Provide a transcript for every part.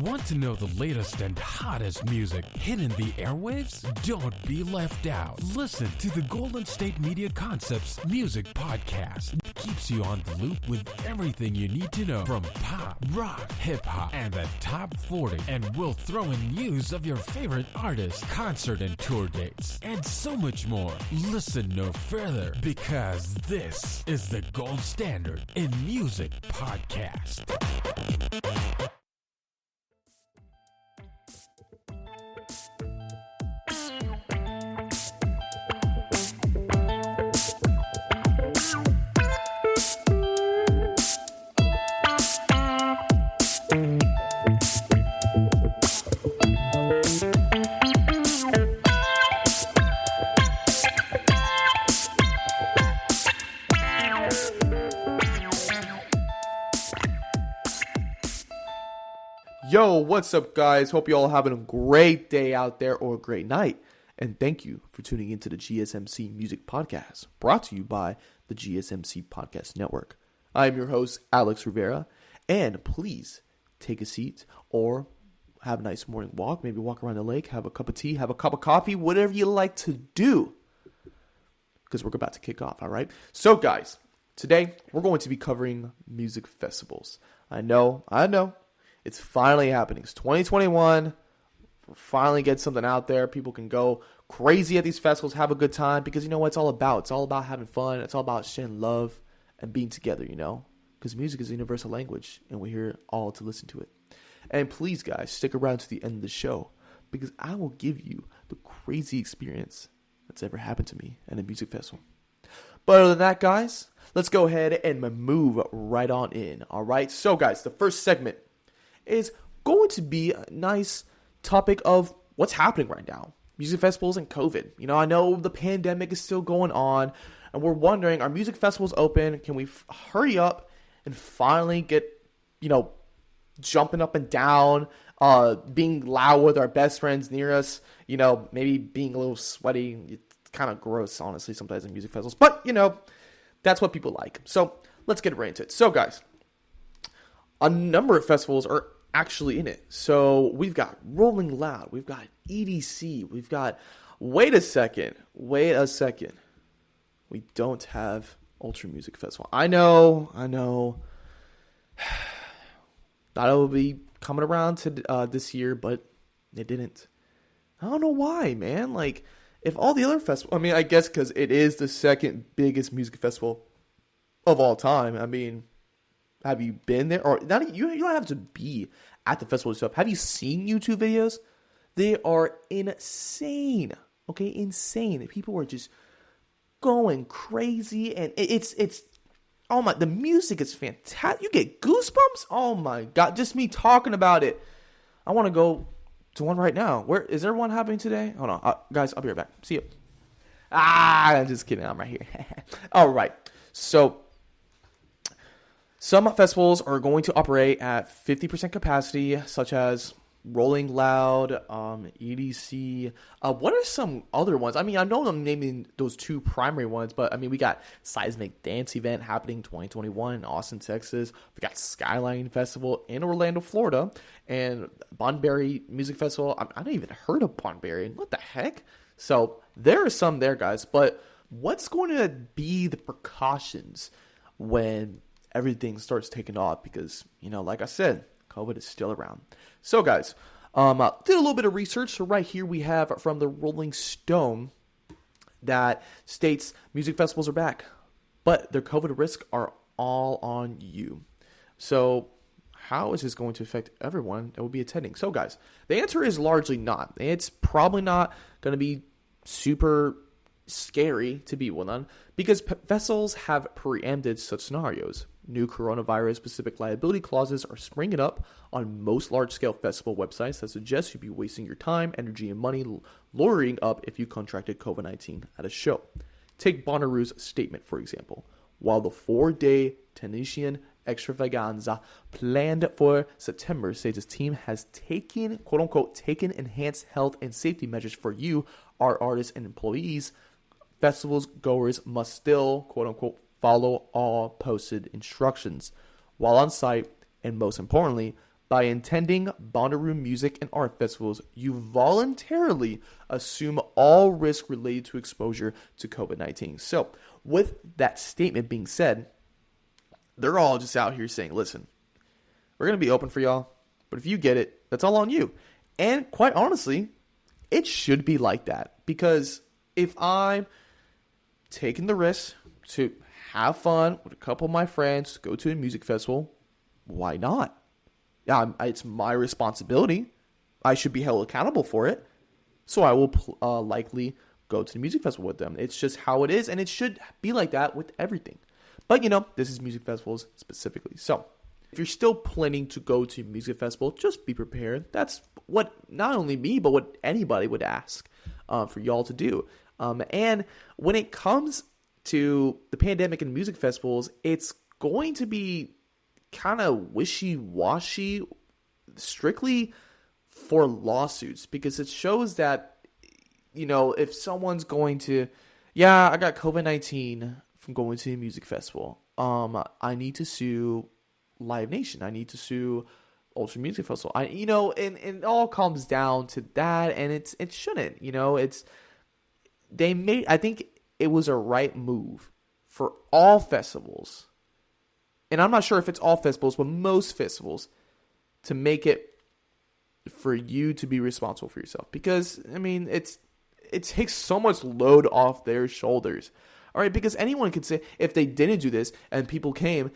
Want to know the latest and hottest music hitting the airwaves? Don't be left out. Listen to the Golden State Media Concepts Music Podcast. It keeps you on the loop with everything you need to know from pop, rock, hip-hop, and the top 40. And we'll throw in news of your favorite artists, concert and tour dates, and so much more. Listen no further, because this is the gold standard in music podcast. Yo, what's up, guys? Hope you all having a great day out there or a great night. And thank you for tuning into the GSMC Music Podcast, brought to you by the GSMC Podcast Network. I am your host, Alex Rivera, and please take a seat or have a nice morning walk. Maybe walk around the lake, have a cup of tea, have a cup of coffee, whatever you like to do, because we're about to kick off, all right? So, guys, today we're going to be covering music festivals. I know. It's finally happening. It's 2021. We're finally getting something out there. People can go crazy at these festivals, have a good time, because you know what it's all about. It's all about having fun. It's all about sharing love and being together, you know, because music is a universal language, and we're here all to listen to it. And please, guys, stick around to the end of the show, because I will give you the crazy experience that's ever happened to me at a music festival. But other than that, guys, let's go ahead and move right on in, all right? So, guys, the first segment is going to be a nice topic of what's happening right now. Music festivals and COVID. You know, I know the pandemic is still going on, and we're wondering, are music festivals open? Can we hurry up and finally get, you know, jumping up and down, being loud with our best friends near us, you know, maybe being a little sweaty. It's kind of gross, honestly, sometimes in music festivals. But, you know, that's what people like. So let's get right into it. So, guys, a number of festivals are actually in it. So we've got Rolling Loud, we've got EDC, we've got, wait a second, we don't have Ultra Music Festival. I know, thought it would be coming around to this year, but it didn't. I don't know why, man. Like, if all the other festivals, I mean, I guess because it is the second biggest music festival of all time. I mean, have you been there? Or not? You don't have to be at the festival itself. Have you seen YouTube videos? They are insane. Okay, insane. People are just going crazy, and it's oh my. The music is fantastic. You get goosebumps. Oh my god, just me talking about it. I want to go to one right now. Where is there one happening today? Hold on, guys. I'll be right back. See you. I'm just kidding. I'm right here. All right. So, some festivals are going to operate at 50% capacity, such as Rolling Loud, EDC. What are some other ones? I mean, I know I'm naming those two primary ones, but I mean, we got Seismic Dance Event happening 2021 in Austin, Texas. We got Skyline Festival in Orlando, Florida, and Bunbury Music Festival. I haven't even heard of Bunbury. What the heck? So there are some there, guys. But what's going to be the precautions when everything starts taking off? Because, you know, like I said, COVID is still around. So, guys, did a little bit of research. So right here we have from the Rolling Stone that states music festivals are back, but their COVID risks are all on you. So how is this going to affect everyone that will be attending? So, guys, the answer is largely not. It's probably not going to be super scary to be one on, because festivals have preempted such scenarios. New coronavirus-specific liability clauses are springing up on most large-scale festival websites that suggest you'd be wasting your time, energy, and money lawyering up if you contracted COVID-19 at a show. Take Bonnaroo's statement, for example. While the 4-day Tenisian extravaganza planned for September says his team has taken, quote-unquote, taken enhanced health and safety measures for you, our artists and employees, festivals goers must still, quote-unquote, follow all posted instructions while on site, and most importantly, By attending Bonnaroo Music and Art Festivals, you voluntarily assume all risk related to exposure to COVID-19. So, with that statement being said, they're all just out here saying, listen, we're going to be open for y'all, but if you get it, that's all on you. And quite honestly, it should be like that, because if I'm taking the risk to have fun with a couple of my friends, go to a music festival, why not? Yeah, it's my responsibility. I should be held accountable for it. So I will likely go to the music festival with them. It's just how it is, and it should be like that with everything. But, this is music festivals specifically. So if you're still planning to go to a music festival, just be prepared. That's what not only me, but what anybody would ask for y'all to do. And when it comes to the pandemic and music festivals, it's going to be kind of wishy-washy, strictly for lawsuits, because it shows that, if someone's going to, I got COVID-19 from going to a music festival, I need to sue Live Nation, I need to sue Ultra Music Festival, and it all comes down to that, and it shouldn't, I think it was a right move for all festivals, and I'm not sure if it's all festivals, but most festivals, to make it for you to be responsible for yourself. Because, it takes so much load off their shoulders. All right, because anyone could say, if they didn't do this and people came,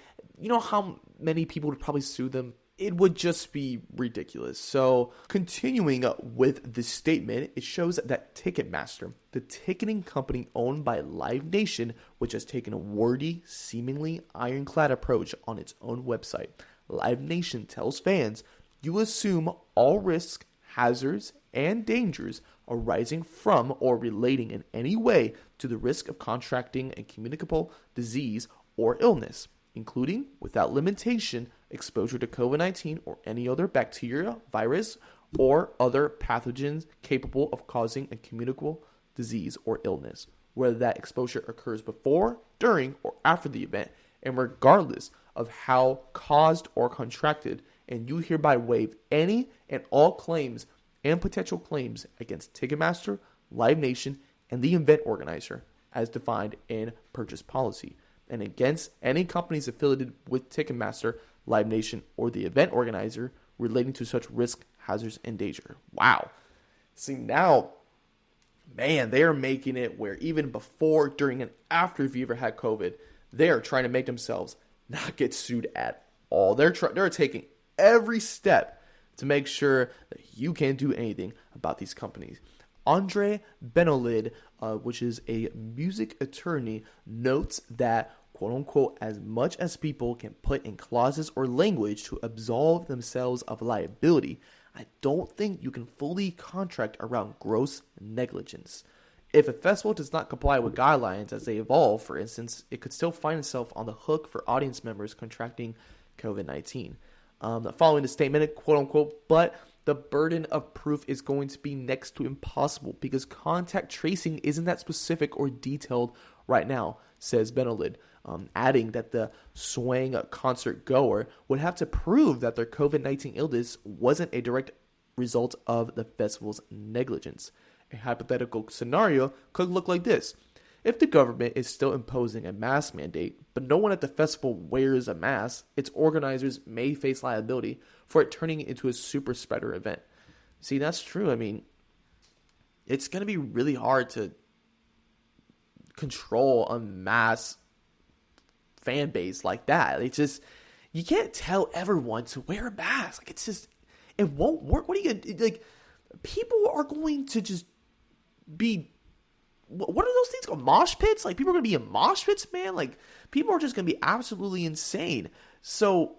how many people would probably sue them? It would just be ridiculous. So, continuing with the statement, it shows that Ticketmaster, the ticketing company owned by Live Nation, which has taken a wordy, seemingly ironclad approach on its own website, Live Nation tells fans, you assume all risks, hazards, and dangers arising from or relating in any way to the risk of contracting a communicable disease or illness, including, without limitation, exposure to COVID-19 or any other bacteria, virus, or other pathogens capable of causing a communicable disease or illness, whether that exposure occurs before, during, or after the event, and regardless of how caused or contracted, and you hereby waive any and all claims and potential claims against Ticketmaster, Live Nation, and the event organizer as defined in purchase policy, and against any companies affiliated with Ticketmaster, Live Nation, or the event organizer relating to such risk, hazards, and danger. Wow. See, now, man, they're making it where even before, during, and after, if you ever had COVID, they're trying to make themselves not get sued at all. They're taking every step to make sure that you can't do anything about these companies. Andre Benolid, which is a music attorney, notes that, quote unquote, as much as people can put in clauses or language to absolve themselves of liability, I don't think you can fully contract around gross negligence. If a festival does not comply with guidelines as they evolve, for instance, it could still find itself on the hook for audience members contracting COVID-19. Following the statement, quote unquote, but the burden of proof is going to be next to impossible because contact tracing isn't that specific or detailed right now, says Benolid, adding that the swaying concert goer would have to prove that their COVID-19 illness wasn't a direct result of the festival's negligence. A hypothetical scenario could look like this. If the government is still imposing a mask mandate, but no one at the festival wears a mask, its organizers may face liability for it turning into a super spreader event. See, that's true. It's going to be really hard to control a mass fan base like that. It's just, you can't tell everyone to wear a mask. It won't work. What are you going to, people are going to just be, what are those things called? Mosh pits? People are going to be in mosh pits, man. People are just going to be absolutely insane. So,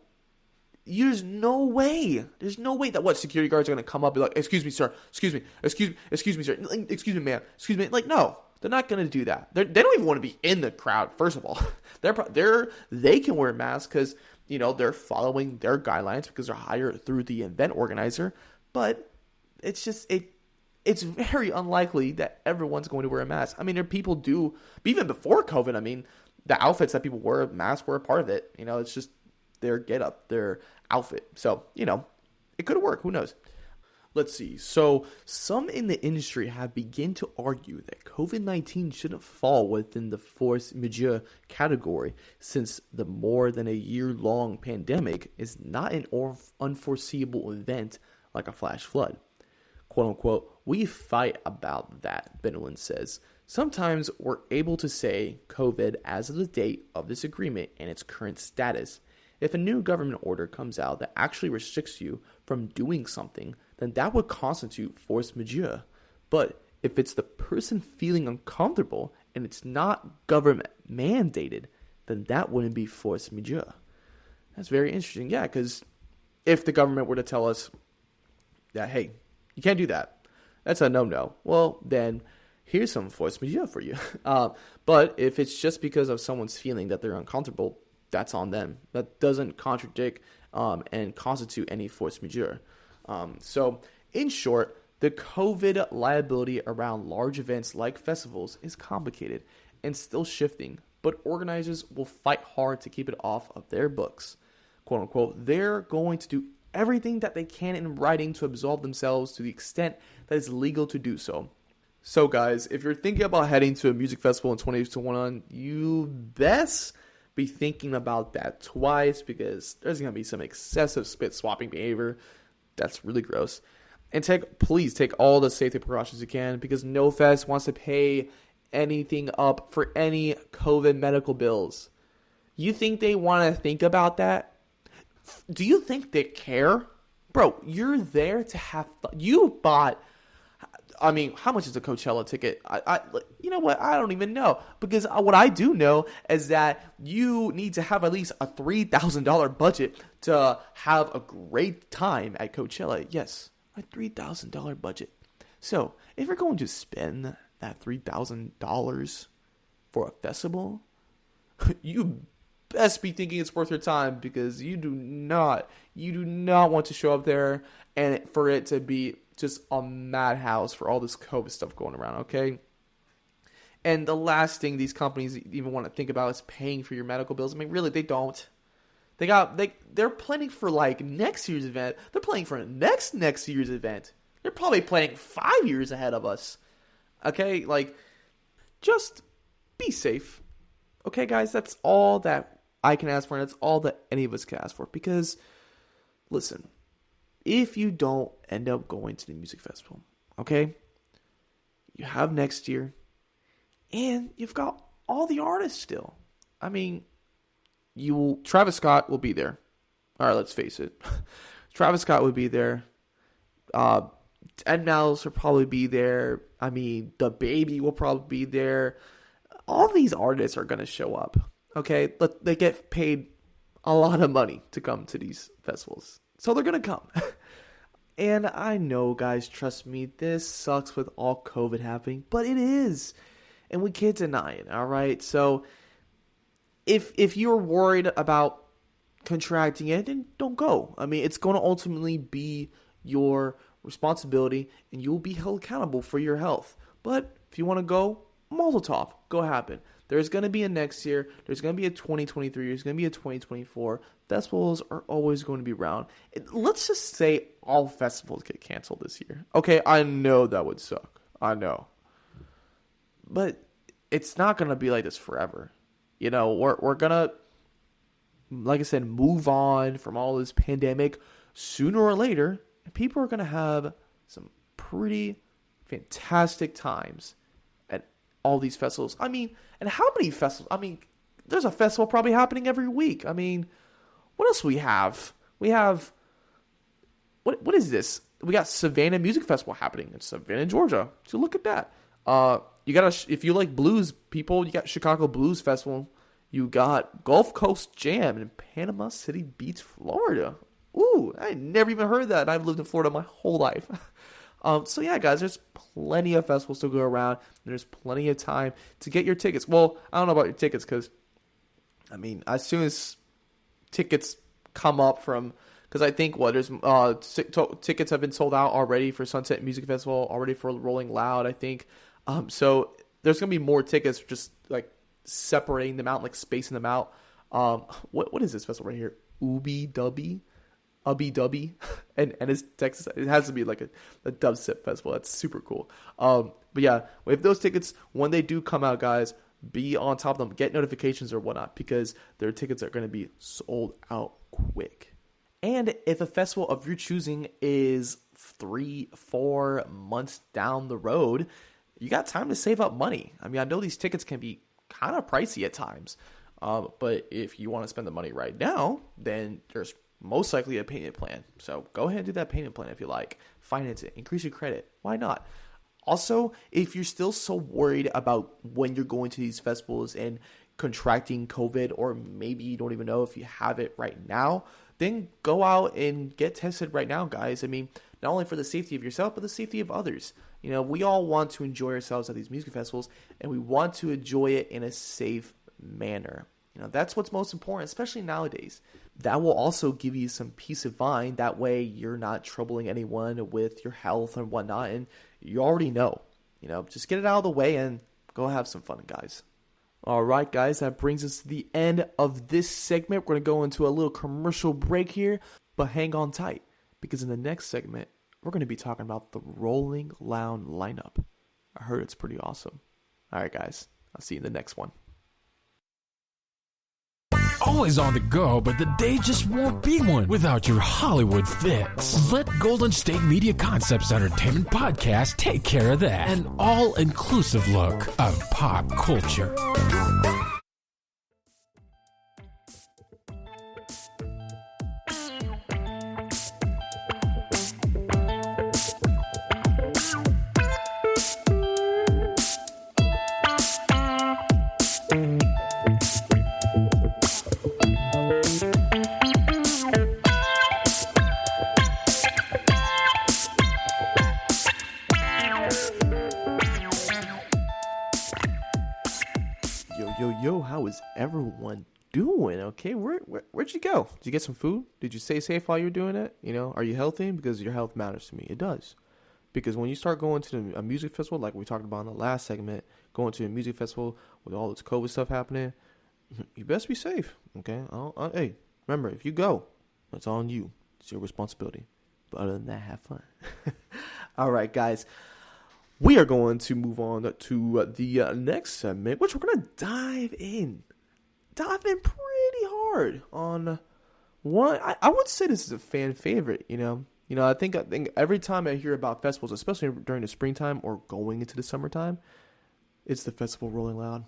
there's no way that security guards are going to come up and be like, excuse me, sir. Excuse me, sir. Excuse me, ma'am. Excuse me. No, they're not going to do that. They don't even want to be in the crowd, first of all. They can wear masks because, they're following their guidelines because they're hired through the event organizer. But it's just, it's very unlikely that everyone's going to wear a mask. There people do, even before COVID, the outfits that people wear, masks were a part of it. It's just their get up, their outfit. So, it could work. Who knows? Let's see. So some in the industry have begun to argue that COVID-19 shouldn't fall within the force majeure category, since the more than a year-long pandemic is not an unforeseeable event like a flash flood. Quote unquote, we fight about that, Benowin says. Sometimes we're able to say COVID as of the date of this agreement and its current status. If a new government order comes out that actually restricts you from doing something, then that would constitute force majeure. But if it's the person feeling uncomfortable and it's not government mandated, then that wouldn't be force majeure. That's very interesting. Yeah, because if the government were to tell us that, hey, you can't do that, that's a no-no, well, then here's some force majeure for you. But if it's just because of someone's feeling that they're uncomfortable, that's on them. That doesn't contradict and constitute any force majeure. So, in short, the COVID liability around large events like festivals is complicated and still shifting, but organizers will fight hard to keep it off of their books. Quote unquote, they're going to do everything that they can in writing to absolve themselves to the extent that it's legal to do so. So, guys, if you're thinking about heading to a music festival in 2021, you best be thinking about that twice, because there's going to be some excessive spit swapping behavior. That's really gross. And please take all the safety precautions you can, because No Fest wants to pay anything up for any COVID medical bills. You think they want to think about that? Do you think they care? Bro, you're there to have fun. You bought, I mean, how much is a Coachella ticket? You know what? I don't even know. Because what I do know is that you need to have at least a $3,000 budget to have a great time at Coachella. Yes, a $3,000 budget. So, if you're going to spend that $3,000 for a festival, you best be thinking it's worth your time, because you do not want to show up there and for it to be just a madhouse for all this COVID stuff going around, okay? And the last thing these companies even want to think about is paying for your medical bills. I mean, really, they don't. They're planning for like next year's event. They're planning for next year's event. They're probably planning 5 years ahead of us. Okay, like, just be safe. Okay, guys, that's all that I can ask for, and that's all that any of us can ask for. Because, listen, if you don't end up going to the music festival, okay, you have next year, and you've got all the artists still. I mean, Travis Scott will be there. All right, let's face it. Travis Scott would be there. Ed Miles will probably be there. I mean, the Baby will probably be there. All these artists are going to show up. Okay, they get paid a lot of money to come to these festivals, so they're going to come. And I know, guys, trust me, this sucks with all COVID happening, but it is, and we can't deny it. All right, so if you're worried about contracting it, then don't go. I mean, it's going to ultimately be your responsibility, and you will be held accountable for your health. But if you want to go, mazel tov, go happen. There's going to be a next year. There's going to be a 2023. There's going to be a 2024. Festivals are always going to be around. Let's just say all festivals get canceled this year. Okay, I know that would suck. I know. But it's not going to be like this forever. You know, we're going to, like I said, move on from all this pandemic sooner or later. And people are going to have some pretty fantastic times at all these festivals. I mean, and how many festivals? I mean, there's a festival probably happening every week. I mean, what else we have? We have, what is this? We got Savannah Music Festival happening in Savannah, Georgia. So look at that. You got if you like blues, people, you got Chicago Blues Festival. You got Gulf Coast Jam in Panama City Beach, Florida. Ooh, I never even heard that. And I've lived in Florida my whole life. So yeah, guys, there's plenty of festivals to go around. There's plenty of time to get your tickets. Well, I don't know about your tickets, because, I mean, as soon as tickets come up from, because I think there's tickets have been sold out already for Sunset Music Festival, already for Rolling Loud, I think. So there's gonna be more tickets, just like separating them out, like spacing them out. What is this festival right here? Ooby Dubby. Ubby Dubby, and it's Texas. It has to be like a dubstep festival. That's super cool. But yeah, if those tickets, when they do come out, guys, be on top of them. Get notifications or whatnot, because their tickets are going to be sold out quick. And if a festival of your choosing is 3-4 months down the road, you got time to save up money. I mean, I know these tickets can be kind of pricey at times, but if you want to spend the money right now, then there's most likely a payment plan. So go ahead and do that payment plan if you like. Finance it. Increase your credit. Why not? Also, if you're still so worried about when you're going to these festivals and contracting COVID, or maybe you don't even know if you have it right now, then go out and get tested right now, guys. I mean, not only for the safety of yourself, but the safety of others. You know, we all want to enjoy ourselves at these music festivals, and we want to enjoy it in a safe manner. You know, that's what's most important, especially nowadays. That will also give you some peace of mind. That way you're not troubling anyone with your health and whatnot, and you already know. You know, just get it out of the way and go have some fun, guys. All right, guys, that brings us to the end of this segment. We're going to go into a little commercial break here, but hang on tight, because in the next segment, we're going to be talking about the Rolling Loud lineup. I heard it's pretty awesome. All right, guys, I'll see you in the next one. Always on the go, but the day just won't be one without your Hollywood fix. Let Golden State Media Concepts Entertainment Podcast take care of that. An all-inclusive look of pop culture. Yo, how is everyone doing? Okay, where'd you go? Did you get some food? Did you stay safe while you were doing it? You know, are you healthy? Because your health matters to me. It does. Because when you start going to a music festival, like we talked about in the last segment, going to a music festival with all this COVID stuff happening, you best be safe, okay? Hey, remember, if you go, it's on you. It's your responsibility. But other than that, have fun. All right, guys. We are going to move on to the next segment, which we're going to dive in pretty hard on one. I would say this is a fan favorite, you know. I think every time I hear about festivals, especially during the springtime or going into the summertime, it's the festival Rolling Loud.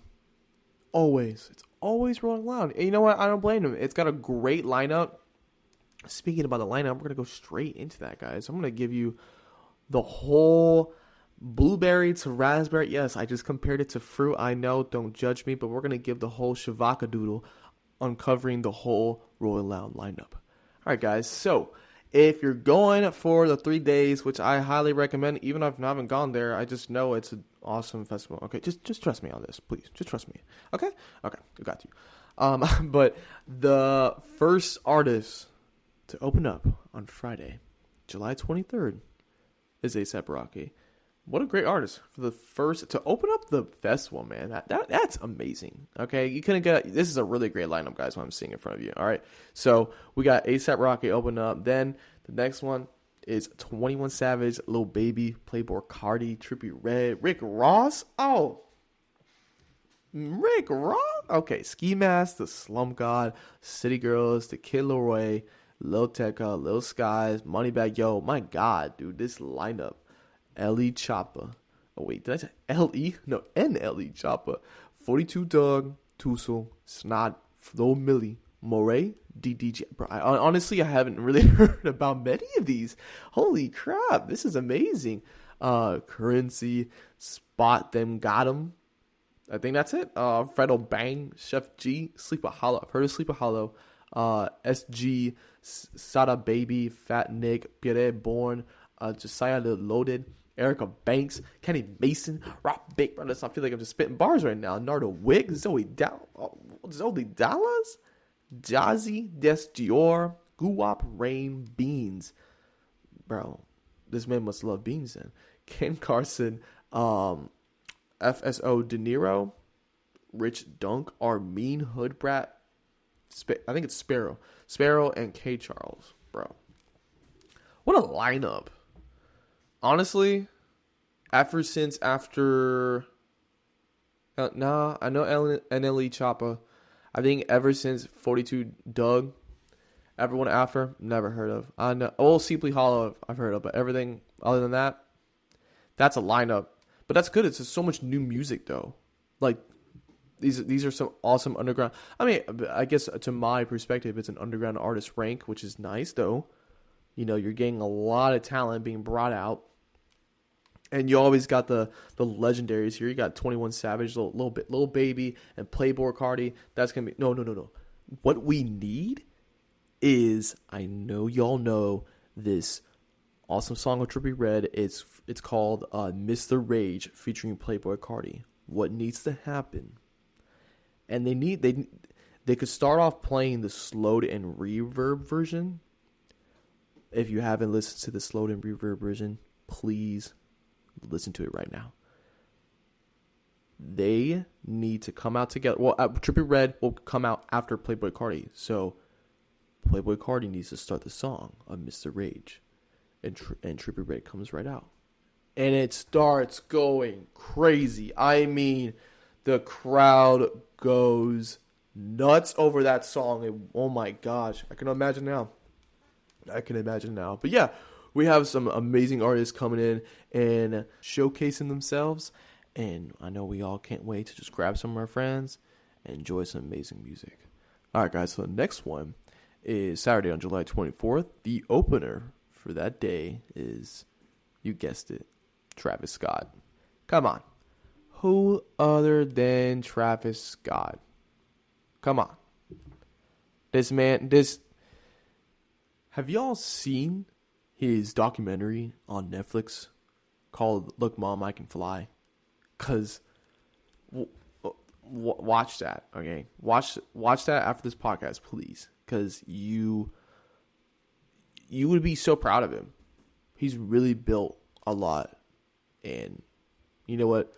Always. It's always Rolling Loud. And you know what? I don't blame them. It's got a great lineup. Speaking about the lineup, we're going to go straight into that, guys. I'm going to give you the whole blueberry to raspberry. Yes, I just compared it to fruit. I know, don't judge me, but we're going to give the whole Shavaka doodle, uncovering the whole Rolling Loud lineup. All right, guys. So if you're going for the 3 days, which I highly recommend, even if I haven't gone there, I just know it's an awesome festival. Okay, just trust me on this, please. Just trust me. Okay, I got you. But the first artist to open up on Friday, July 23rd, is A$AP Rocky. What a great artist for the first to open up the festival, man. That's amazing. Okay, you couldn't get. This is a really great lineup, guys. What I'm seeing in front of you. All right, so we got A$AP Rocky open up. Then the next one is 21 Savage, Lil Baby, Playboi Carti, Trippie Redd, Rick Ross. Oh, Rick Ross. Okay, Ski Mask, The Slump God, City Girls, The Kid Laroi, Lil Tecca, Lil Skies, Moneybagg Yo. My God, dude, this lineup. L.E. Choppa. Oh, wait, did I say L.E.? No, N.L.E. Choppa. 42 Dugg, Tussle, Snot, Flo Milli, Moray, DDJ. Bro, honestly, I haven't really heard about many of these. Holy crap, this is amazing. Currency, Spot Them, Got 'Em. I think that's it. Fredo Bang, Chef G, Sleepy Hollow. I've heard of Sleepy Hollow. SG, Sada Baby, Fat Nick, Pierre Bourne, Josiah the Loaded, Erica Banks, Kenny Mason, Rock Big Brothers. I feel like I'm just spitting bars right now. Nardo Wick, Zoe Dallas, Jazzy, Des Dior, Guwap, Rain, Beans. Bro, this man must love beans then. Ken Carson, FSO De Niro, Rich Dunk, Armin Hood Brat, I think it's Sparrow, and K Charles. Bro, What a lineup. Honestly, after I know NLE Choppa. I think ever since 42 Doug, everyone after, never heard of. I know Sleepy Hollow I've heard of, but everything other than that, that's a lineup. But that's good. It's just so much new music though. Like these are some awesome underground. I mean, I guess to my perspective, it's an underground artist rank, which is nice though. You know, you're getting a lot of talent being brought out. And you always got the legendaries here. You got 21 Savage, little Baby, and Playboy Carti. That's gonna be no. What we need is, I know y'all know this awesome song of Trippie Redd. It's called Mr. Rage featuring Playboy Carti. What needs to happen? And they could start off playing the slowed and reverb version. If you haven't listened to the slowed and reverb version, please listen to it right now. They need to come out together. Well, Trippie Redd will come out after Playboy Carti. So Playboy Carti needs to start the song of Mr. Rage. And Trippie Redd comes right out. And it starts going crazy. I mean, the crowd goes nuts over that song. And, oh my gosh. I can imagine now. But yeah, we have some amazing artists coming in and showcasing themselves. And I know we all can't wait to just grab some of our friends and enjoy some amazing music. All right, guys. So the next one is Saturday on July 24th. The opener for that day is, you guessed it, Travis Scott. Come on. Who other than Travis Scott? Come on. Have y'all seen his documentary on Netflix called Look Mom, I Can Fly? Because watch that, okay? Watch that after this podcast, please. Because you would be so proud of him. He's really built a lot. And you know what?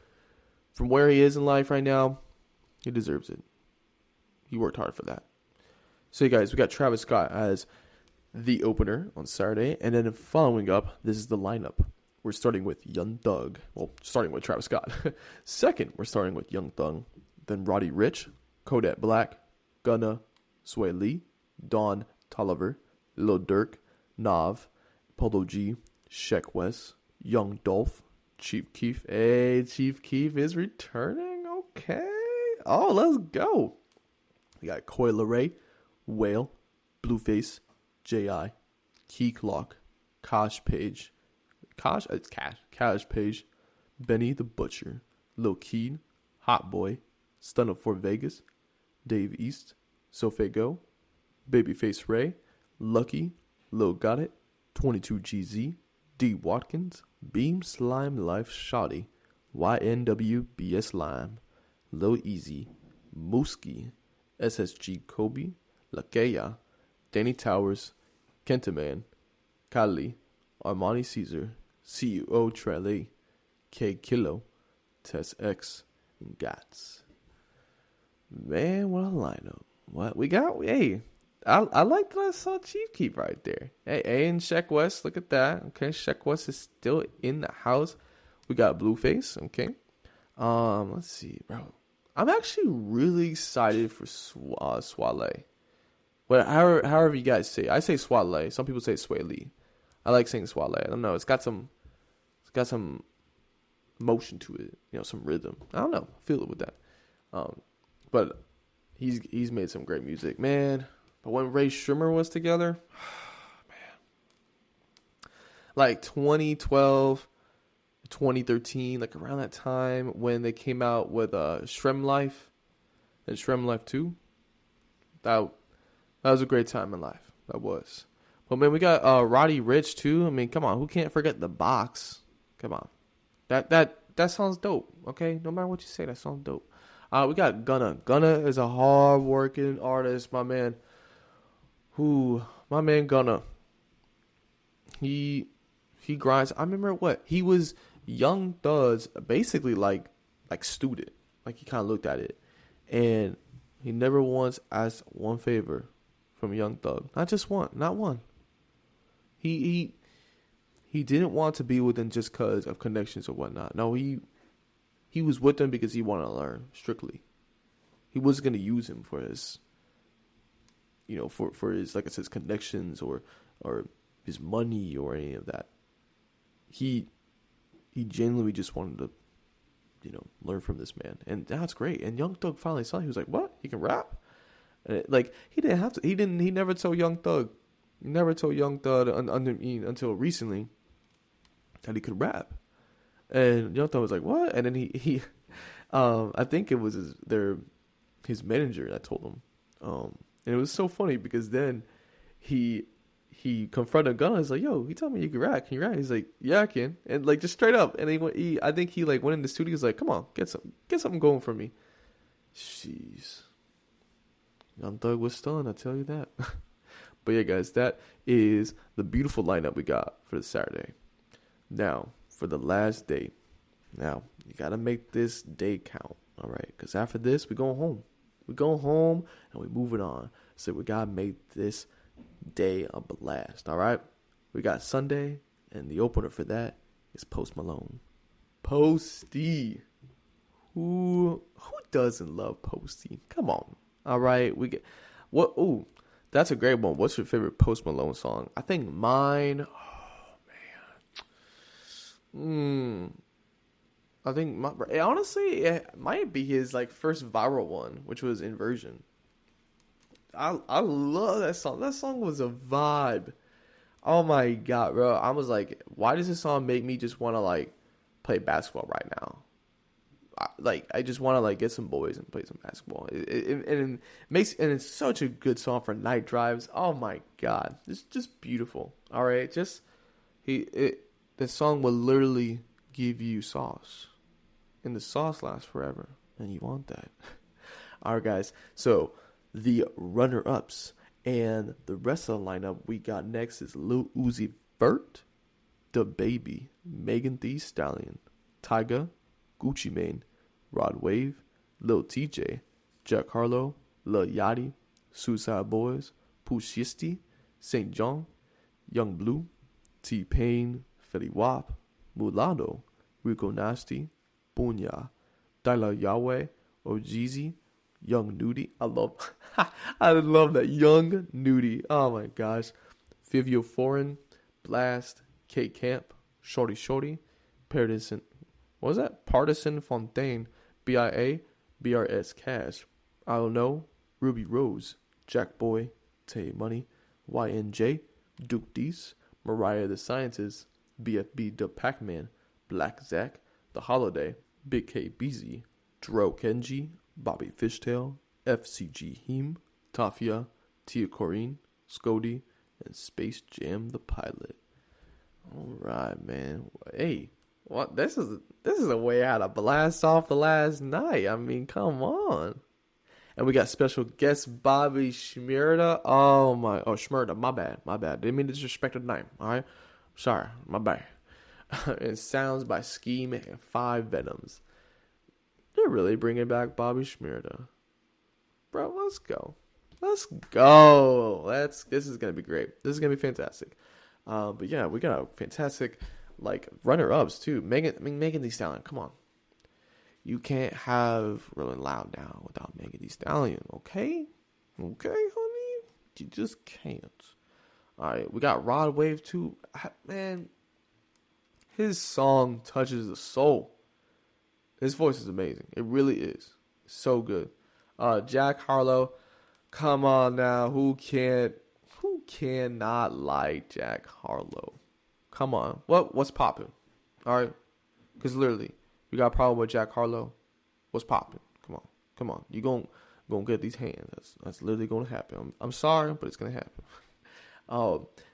From where he is in life right now, he deserves it. He worked hard for that. So you guys, we got Travis Scott as the opener on Saturday, and then following up, this is the lineup. We're starting with Young Thug. Well, starting with Travis Scott. Second, we're starting with Young Thug. Then Roddy Ricch, Kodak Black, Gunna, Sway Lee, Don Toliver, Lil Durk, Nav, Polo G, Sheck West, Young Dolph, Chief Keef. Hey, Chief Keef is returning. Okay. Oh, let's go. We got Coi Leray, Whale, Blueface, J.I., Key Clock, Cash Page, Benny the Butcher, Lil Keed, Hot Boy, Stunna for Vegas, Dave East, Sofego, Babyface Ray, Lucky, Lil Got It, 22GZ, D Watkins, Beam Slime Life Shotty, YNW BS Lime, Lil Easy, Mooski, SSG Kobe, Lakeya, Danny Towers, Kentaman, Kali, Armani Caesar, CEO Trele, K Kilo, Tess X, and Gats. Man, what a lineup. What we got? Hey, I like that I saw Chief Keef right there. Hey, and Sheck West, look at that. Okay, Sheck West is still in the house. We got Blueface, okay. Let's see, bro. I'm actually really excited for Swale. But however you guys say, I say Swale. Some people say Sway Lee. I like saying Swale. I don't know. It's got some motion to it. You know, some rhythm. I don't know. I feel it with that. But he's made some great music, man. But when Ray Shrimmer was together, man, like 2012, 2013, like around that time when they came out with Shrem Life and Shrem Life 2, that was a great time in life. That was. But man, we got Roddy Ricch too. I mean, come on, who can't forget the box? Come on, that sounds dope. Okay, no matter what you say, that sounds dope. We got Gunna. Gunna is a hard-working artist, my man. My man Gunna. He grinds. I remember he was Young Thug's basically like student. Like he kind of looked at it, and he never once asked one favor from Young Thug. Not just one, not one. He he didn't want to be with them just because of connections or whatnot. No, he was with them because he wanted to learn strictly. He wasn't going to use him for his, for his, like I said, connections or his money or any of that. He genuinely just wanted to, learn from this man, and that's great. And Young Thug finally saw it. He was like, "What? He can rap?" And he didn't have to. He never told Young Thug. He never told Young Thug until recently that he could rap. And Young Thug was like, "What?" And then he I think it was his manager that told him. And it was so funny because then he confronted Gunna. He's like, "Yo, he told me you can rap. Can you rap?" He's like, "Yeah, I can." And just straight up. And I think he went in the studio. He's like, "Come on, get something going for me." Jeez, Young Thug was stunned. I tell you that. But yeah, guys, that is the beautiful lineup we got for this Saturday. Now, for the last day. Now, you got to make this day count, all right? Because after this, we're going home. We're going home, and we're moving on. So we got to make this day a blast, all right? We got Sunday, and the opener for that is Post Malone. Posty. Who doesn't love Posty? Come on, all right? Ooh, that's a great one. What's your favorite Post Malone song? I think mine... I think honestly, it might be his first viral one, which was Inversion. I love that song. That song was a vibe. Oh my god, bro! I was like, why does this song make me just want to play basketball right now? I just want to get some boys and play some basketball. And it's such a good song for night drives. Oh my god, it's just beautiful. All right, the song will literally give you sauce. And the sauce lasts forever. And you want that. Alright, guys. So, the runner-ups and the rest of the lineup we got next is Lil Uzi Vert, Da Baby, Megan Thee Stallion, Tyga, Gucci Mane, Rod Wave, Lil TJ, Jack Harlow, Lil Yachty, Suicide Boys, Pushisti, St. John, Young Blue, T-Pain, Fetty Wap, Mulatto, Rico Nasty, Bunya, Dyla Yahweh, Ojeezy, Young Nudie. I love that. Young Nudie. Oh my gosh. Fivio Foreign, Blast, K Camp, Shorty, Partisan. What was that? Partisan Fontaine, BIA, BRS Cash, I don't know, Ruby Rose, Jack Boy, Tay Money, YNJ, Duke Dees, Mariah the Scientist, BFB the Pac-Man, Black Zack, The Holiday, Big K BZ, Dro Kenji, Bobby Fishtail, FCG Heem, Tafia, Tia Corine, Scody, and Space Jam the Pilot. Alright, man. Hey, what? This is a way how to blast off the last night. I mean, come on. And we got special guest Bobby Shmurda. Shmurda, my bad. Didn't mean to disrespect the name, alright? Sorry, my bad. It sounds by Scheme and 5 Venoms. They're really bringing back Bobby Shmurda. Bro, let's go. This is going to be great. This is going to be fantastic. But yeah, we got a fantastic, runner-ups too. Megan Thee Stallion, come on. You can't have Rolling Loud now without Megan Thee Stallion, okay? Okay, honey? You just can't. Alright, we got Rod Wave too. Man, his song touches the soul. His voice is amazing. It really is. So good. Jack Harlow, come on now. Who cannot like Jack Harlow? Come on. What's popping? Alright? Because literally, you got a problem with Jack Harlow? What's popping? Come on. You gonna get these hands. That's literally gonna happen. I'm sorry, but it's gonna happen.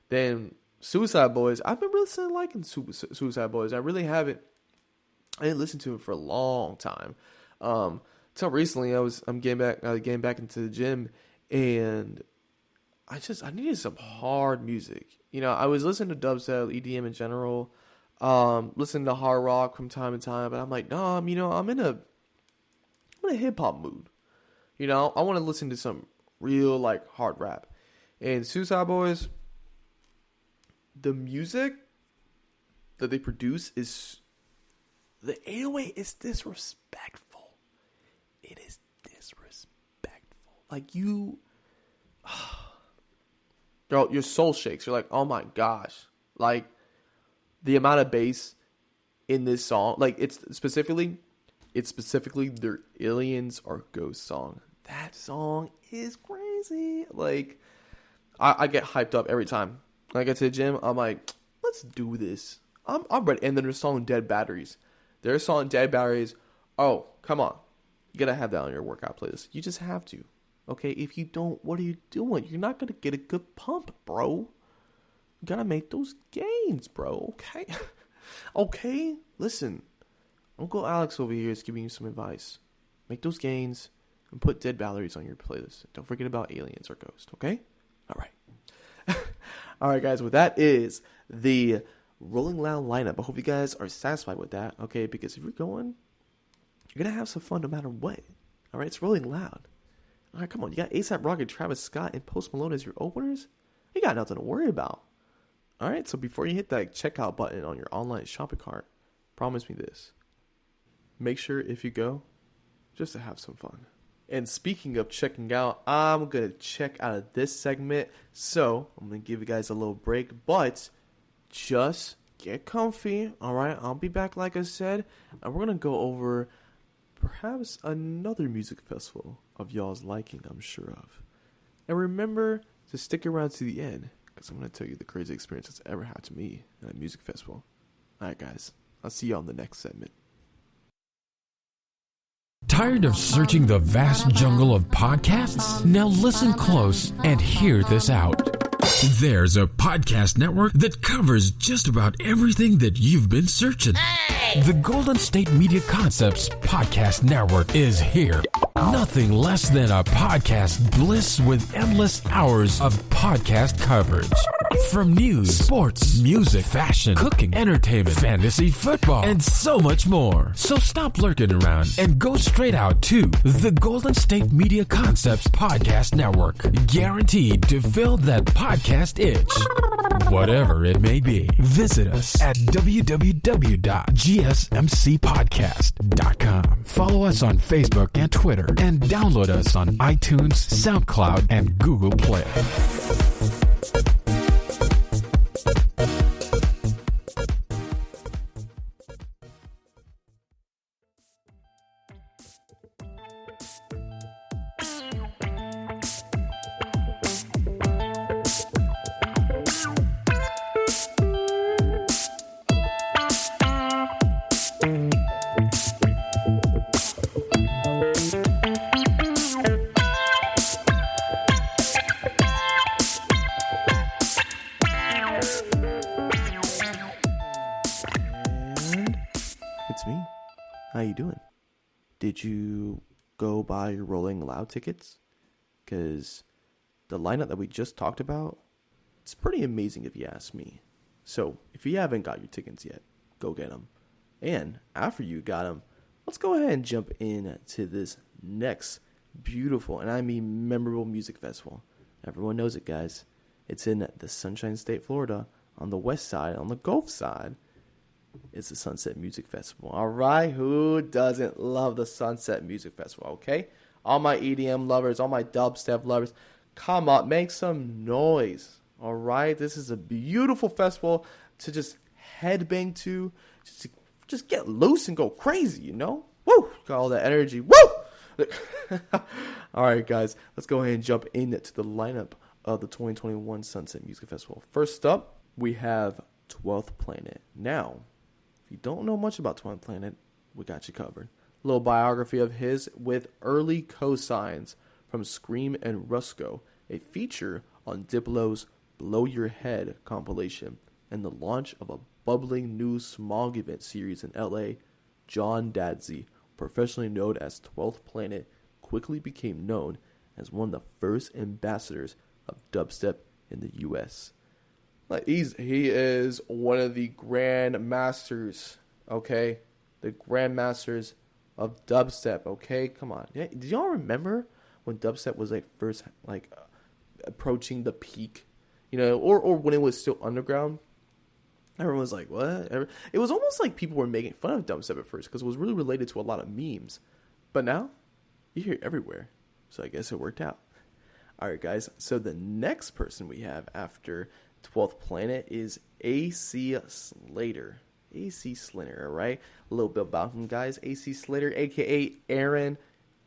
Then Suicide Boys. I've been really liking Suicide Boys. I really haven't. I didn't listen to it for a long time. Till recently, I'm getting back into the gym, and I needed some hard music. I was listening to dubstep, EDM in general, listening to hard rock from time to time, but I'm like, no, I'm in a hip hop mood. I want to listen to some real hard rap. And Suicide Boys, the music that they produce is the 808 is disrespectful. It is disrespectful. Like you, girl, your soul shakes. You're like, oh my gosh, like the amount of bass in this song. Like it's specifically their Aliens or Ghost song. That song is crazy. Like I get hyped up every time I get to the gym. I'm like, let's do this. I'm ready. And then their song Dead Batteries. Their song Dead Batteries. Oh, come on. You gotta have that on your workout playlist. You just have to. Okay? If you don't, what are you doing? You're not gonna get a good pump, bro. You gotta make those gains, bro. Okay? Okay? Listen. Uncle Alex over here is giving you some advice. Make those gains and put Dead Batteries on your playlist. Don't forget about Aliens or Ghost, okay? All right. All right, guys. Well, that is the Rolling Loud lineup. I hope you guys are satisfied with that, okay? Because if you're going, you're going to have some fun no matter what. All right? It's Rolling Loud. All right, come on. You got A$AP Rocky, Travis Scott, and Post Malone as your openers? You got nothing to worry about. All right? So before you hit that checkout button on your online shopping cart, promise me this. Make sure if you go, just to have some fun. And speaking of checking out, I'm going to check out of this segment. So I'm going to give you guys a little break, but just get comfy. All right. I'll be back, like I said, and we're going to go over perhaps another music festival of y'all's liking, I'm sure of. And remember to stick around to the end, because I'm going to tell you the crazy experience that's ever happened to me at a music festival. All right, guys. I'll see you on the next segment. Tired of searching the vast jungle of podcasts? Now listen close and hear this out. There's a podcast network that covers just about everything that you've been searching. Hey! The Golden State Media Concepts Podcast Network is here. Nothing less than a podcast bliss with endless hours of podcast coverage. From news, sports, music, fashion, cooking, entertainment, fantasy, football, and so much more. So stop lurking around and go straight out to the Golden State Media Concepts Podcast Network. Guaranteed to fill that podcast itch. Whatever it may be. Visit us at www.gsmcpodcast.com. Follow us on Facebook and Twitter, and download us on iTunes, SoundCloud, and Google Play. How you doing? Did you go buy your Rolling Loud tickets? Because the lineup that we just talked about, it's pretty amazing if you ask me. So if you haven't got your tickets yet, go get them. And after you got them, let's go ahead and jump into this next beautiful, and I mean memorable music festival. Everyone knows it, guys. It's in the Sunshine State, Florida, on the west side, on the Gulf side. It's the Sunset Music Festival. All right, who doesn't love the Sunset Music Festival, okay? All my EDM lovers, all my dubstep lovers, come up, make some noise, all right? This is a beautiful festival to just headbang to, just get loose and go crazy, you know? Woo! Got all that energy. Woo! All right, guys, let's go ahead and jump into the lineup of the 2021 Sunset Music Festival. First up, we have 12th Planet. Now, if you don't know much about 12th Planet, we got you covered. A little biography of his with early cosigns from Scream and Rusko, a feature on Diplo's Blow Your Head compilation, and the launch of a bubbling new smog event series in LA. John Dadsey, professionally known as 12th Planet, quickly became known as one of the first ambassadors of dubstep in the US. Like he is one of the grand masters, okay? The grand masters of dubstep, okay? Come on. Yeah, do y'all remember when dubstep was like first approaching the peak, you know, or when it was still underground? Everyone was like, what? It was almost like people were making fun of dubstep at first because it was really related to a lot of memes. But now, you hear it everywhere. So I guess it worked out. All right, guys. So the next person we have after 12th Planet is AC Slater. AC Slater, all right? A little bit about him, guys. AC Slater, a.k.a. Aaron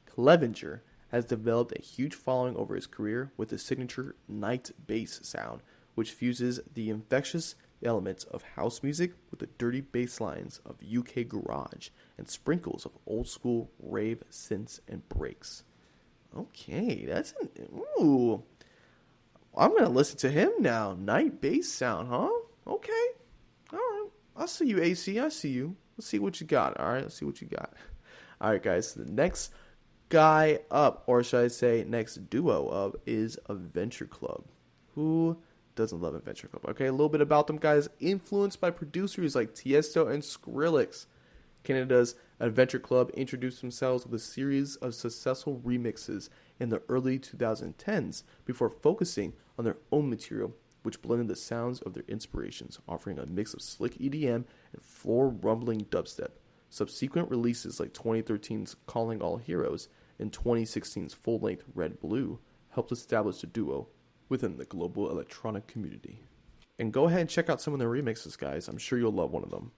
Clevenger, has developed a huge following over his career with his signature night bass sound, which fuses the infectious elements of house music with the dirty bass lines of UK garage and sprinkles of old school rave synths and breaks. Okay, ooh. I'm going to listen to him now. Night bass sound, huh? Okay. All right. I'll see you, AC. I see you. Let's see what you got. All right. Let's see what you got. All right, guys. The next guy up, or should I say next duo up, is Adventure Club. Who doesn't love Adventure Club? Okay, a little bit about them, guys. Influenced by producers like Tiesto and Skrillex, Canada's Adventure Club introduced themselves with a series of successful remixes in the early 2010s before focusing on their own material, which blended the sounds of their inspirations, offering a mix of slick EDM and floor-rumbling dubstep. Subsequent releases like 2013's Calling All Heroes and 2016's full-length Red Blue helped establish the duo within the global electronic community. And go ahead and check out some of their remixes, guys. I'm sure you'll love one of them.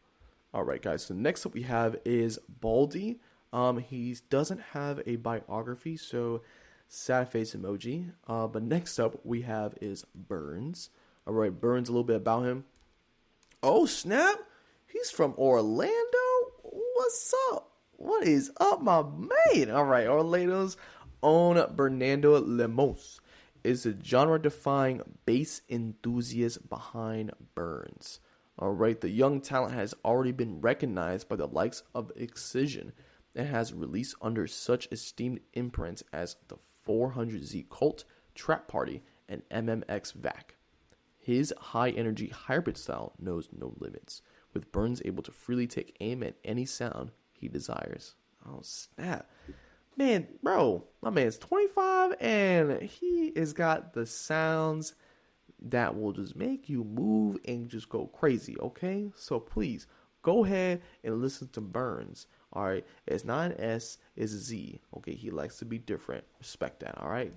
All right, guys. So next up we have is Baldy. He doesn't have a biography, so sad face emoji. But next up we have is Burns. All right, Burns, a little bit about him. Oh, snap. He's from Orlando. What's up? What is up, my man? All right, Orlando's own Bernardo Lemos is the genre-defying bass enthusiast behind Burns. All right, the young talent has already been recognized by the likes of Excision and has released under such esteemed imprints as the 400Z Cult, Trap Party, and MMX Vac. His high-energy hybrid style knows no limits, with Burns able to freely take aim at any sound he desires. Oh, snap. Man, bro, my man's 25 and he has got the sounds that will just make you move and just go crazy, okay? So please, go ahead and listen to Burns, all right? It's not an S, it's a Z, okay? He likes to be different. Respect that, all right?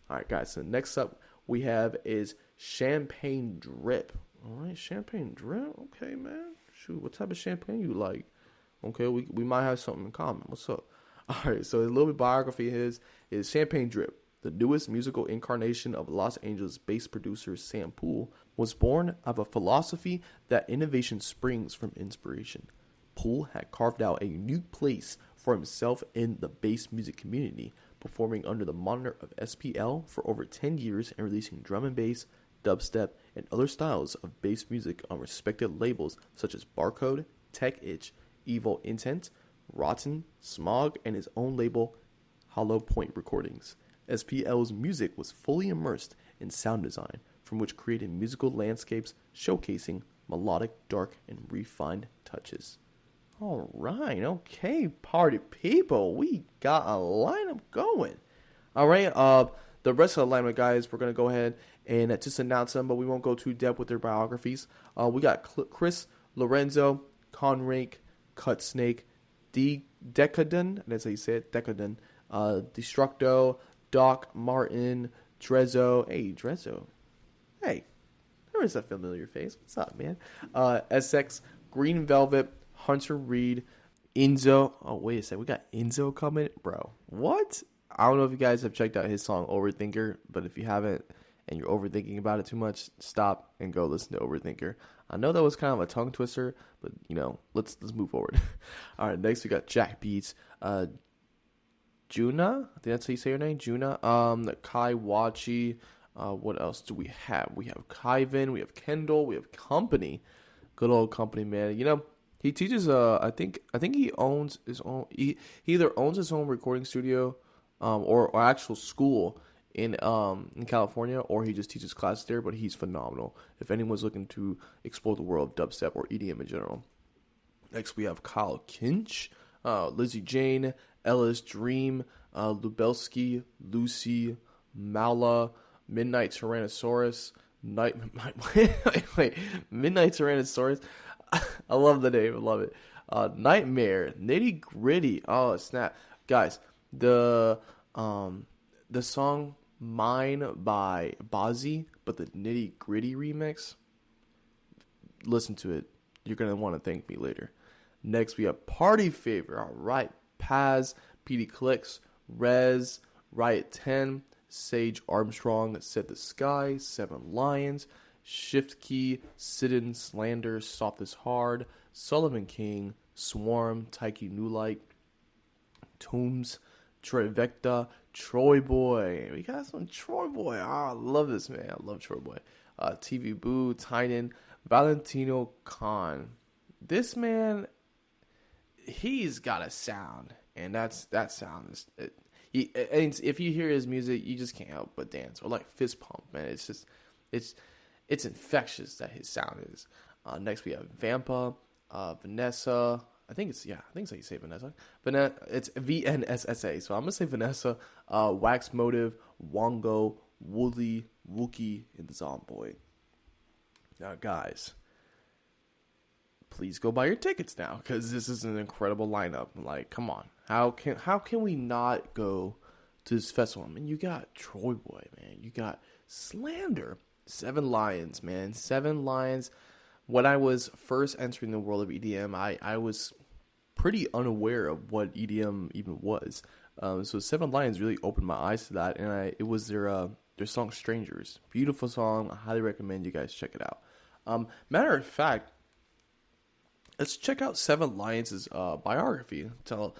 All right, guys, so next up we have is Champagne Drip. All right, Champagne Drip? Okay, man. Shoot, what type of champagne you like? Okay, we might have something in common. What's up? All right, so a little bit biography is Champagne Drip. The newest musical incarnation of Los Angeles bass producer Sam Poole was born of a philosophy that innovation springs from inspiration. Poole had carved out a unique place for himself in the bass music community, performing under the moniker of SPL for over 10 years and releasing drum and bass, dubstep, and other styles of bass music on respected labels such as Barcode, Tech Itch, Evil Intent, Rotten, Smog, and his own label, Hollow Point Recordings. SPL's music was fully immersed in sound design, from which created musical landscapes showcasing melodic, dark, and refined touches. All right, okay, party people, we got a lineup going. All right, the rest of the lineup, guys, we're going to go ahead and just announce them, but we won't go too deep with their biographies. We got Chris Lorenzo, Conrake, Cut Snake, Decadent, that's how you say it, Decadent, Destructo, Doc Martin, Drezzo. Hey, Drezzo. Hey, there is a familiar face. What's up, man? SX, Green Velvet, Hunter Reed, Enzo. Oh, wait a second. We got Enzo coming? Bro, what? I don't know if you guys have checked out his song Overthinker, but if you haven't and you're overthinking about it too much, stop and go listen to Overthinker. I know that was kind of a tongue twister, but, let's move forward. All right, next we got Jack Beats, Juna, I think that's how you say her name, Juna. Kai Wachi. What else do we have? We have Kyvan, we have Kendall, we have Company. Good old Company, man. He teaches. I think he owns his own. He either owns his own recording studio, or actual school in California, or he just teaches classes there. But he's phenomenal. If anyone's looking to explore the world of dubstep or EDM in general. Next we have Kyle Kinch, Lizzie Jane, Ellis Dream, Lubelski, Lucy, Mala, Midnight Tyrannosaurus, wait, Midnight Tyrannosaurus. I love the name. I love it. Nightmare, Nitty Gritty. Oh snap, guys! The song Mine by Bazzi, but the Nitty Gritty remix. Listen to it. You're gonna want to thank me later. Next, we have Party Favor. All right, Paz, PD Clicks, Rez, Riot 10, Sage Armstrong, Set the Sky, Seven Lions, Shift Key, Sidon Slander, Soft is Hard, Sullivan King, Swarm, Taiki Newlight, Tombs, Trivecta, Troy Boy. We got some Troy Boy. I love this, man. I love Troy Boy. TV Boo, Titan, Valentino Khan. This man, he's got a sound, and that sound is. And if you hear his music, you just can't help but dance or like fist pump, man. It's just, it's infectious that his sound is. Next we have Vampa, Vanessa. I think it's how you say Vanessa. It's VNSSA. So I'm gonna say Vanessa, Wax Motive, Wongo, Wooly, Wookie, and Zomboy. Now, guys, please go buy your tickets now because this is an incredible lineup. Like, come on, how can we not go to this festival? I mean, you got Troy Boy, man. You got Slander, Seven Lions, man. Seven Lions. When I was first entering the world of EDM, I was pretty unaware of what EDM even was. So Seven Lions really opened my eyes to that, and it was their song Strangers. Beautiful song. I highly recommend you guys check it out. Matter of fact, let's check out Seven Lions' biography. Tell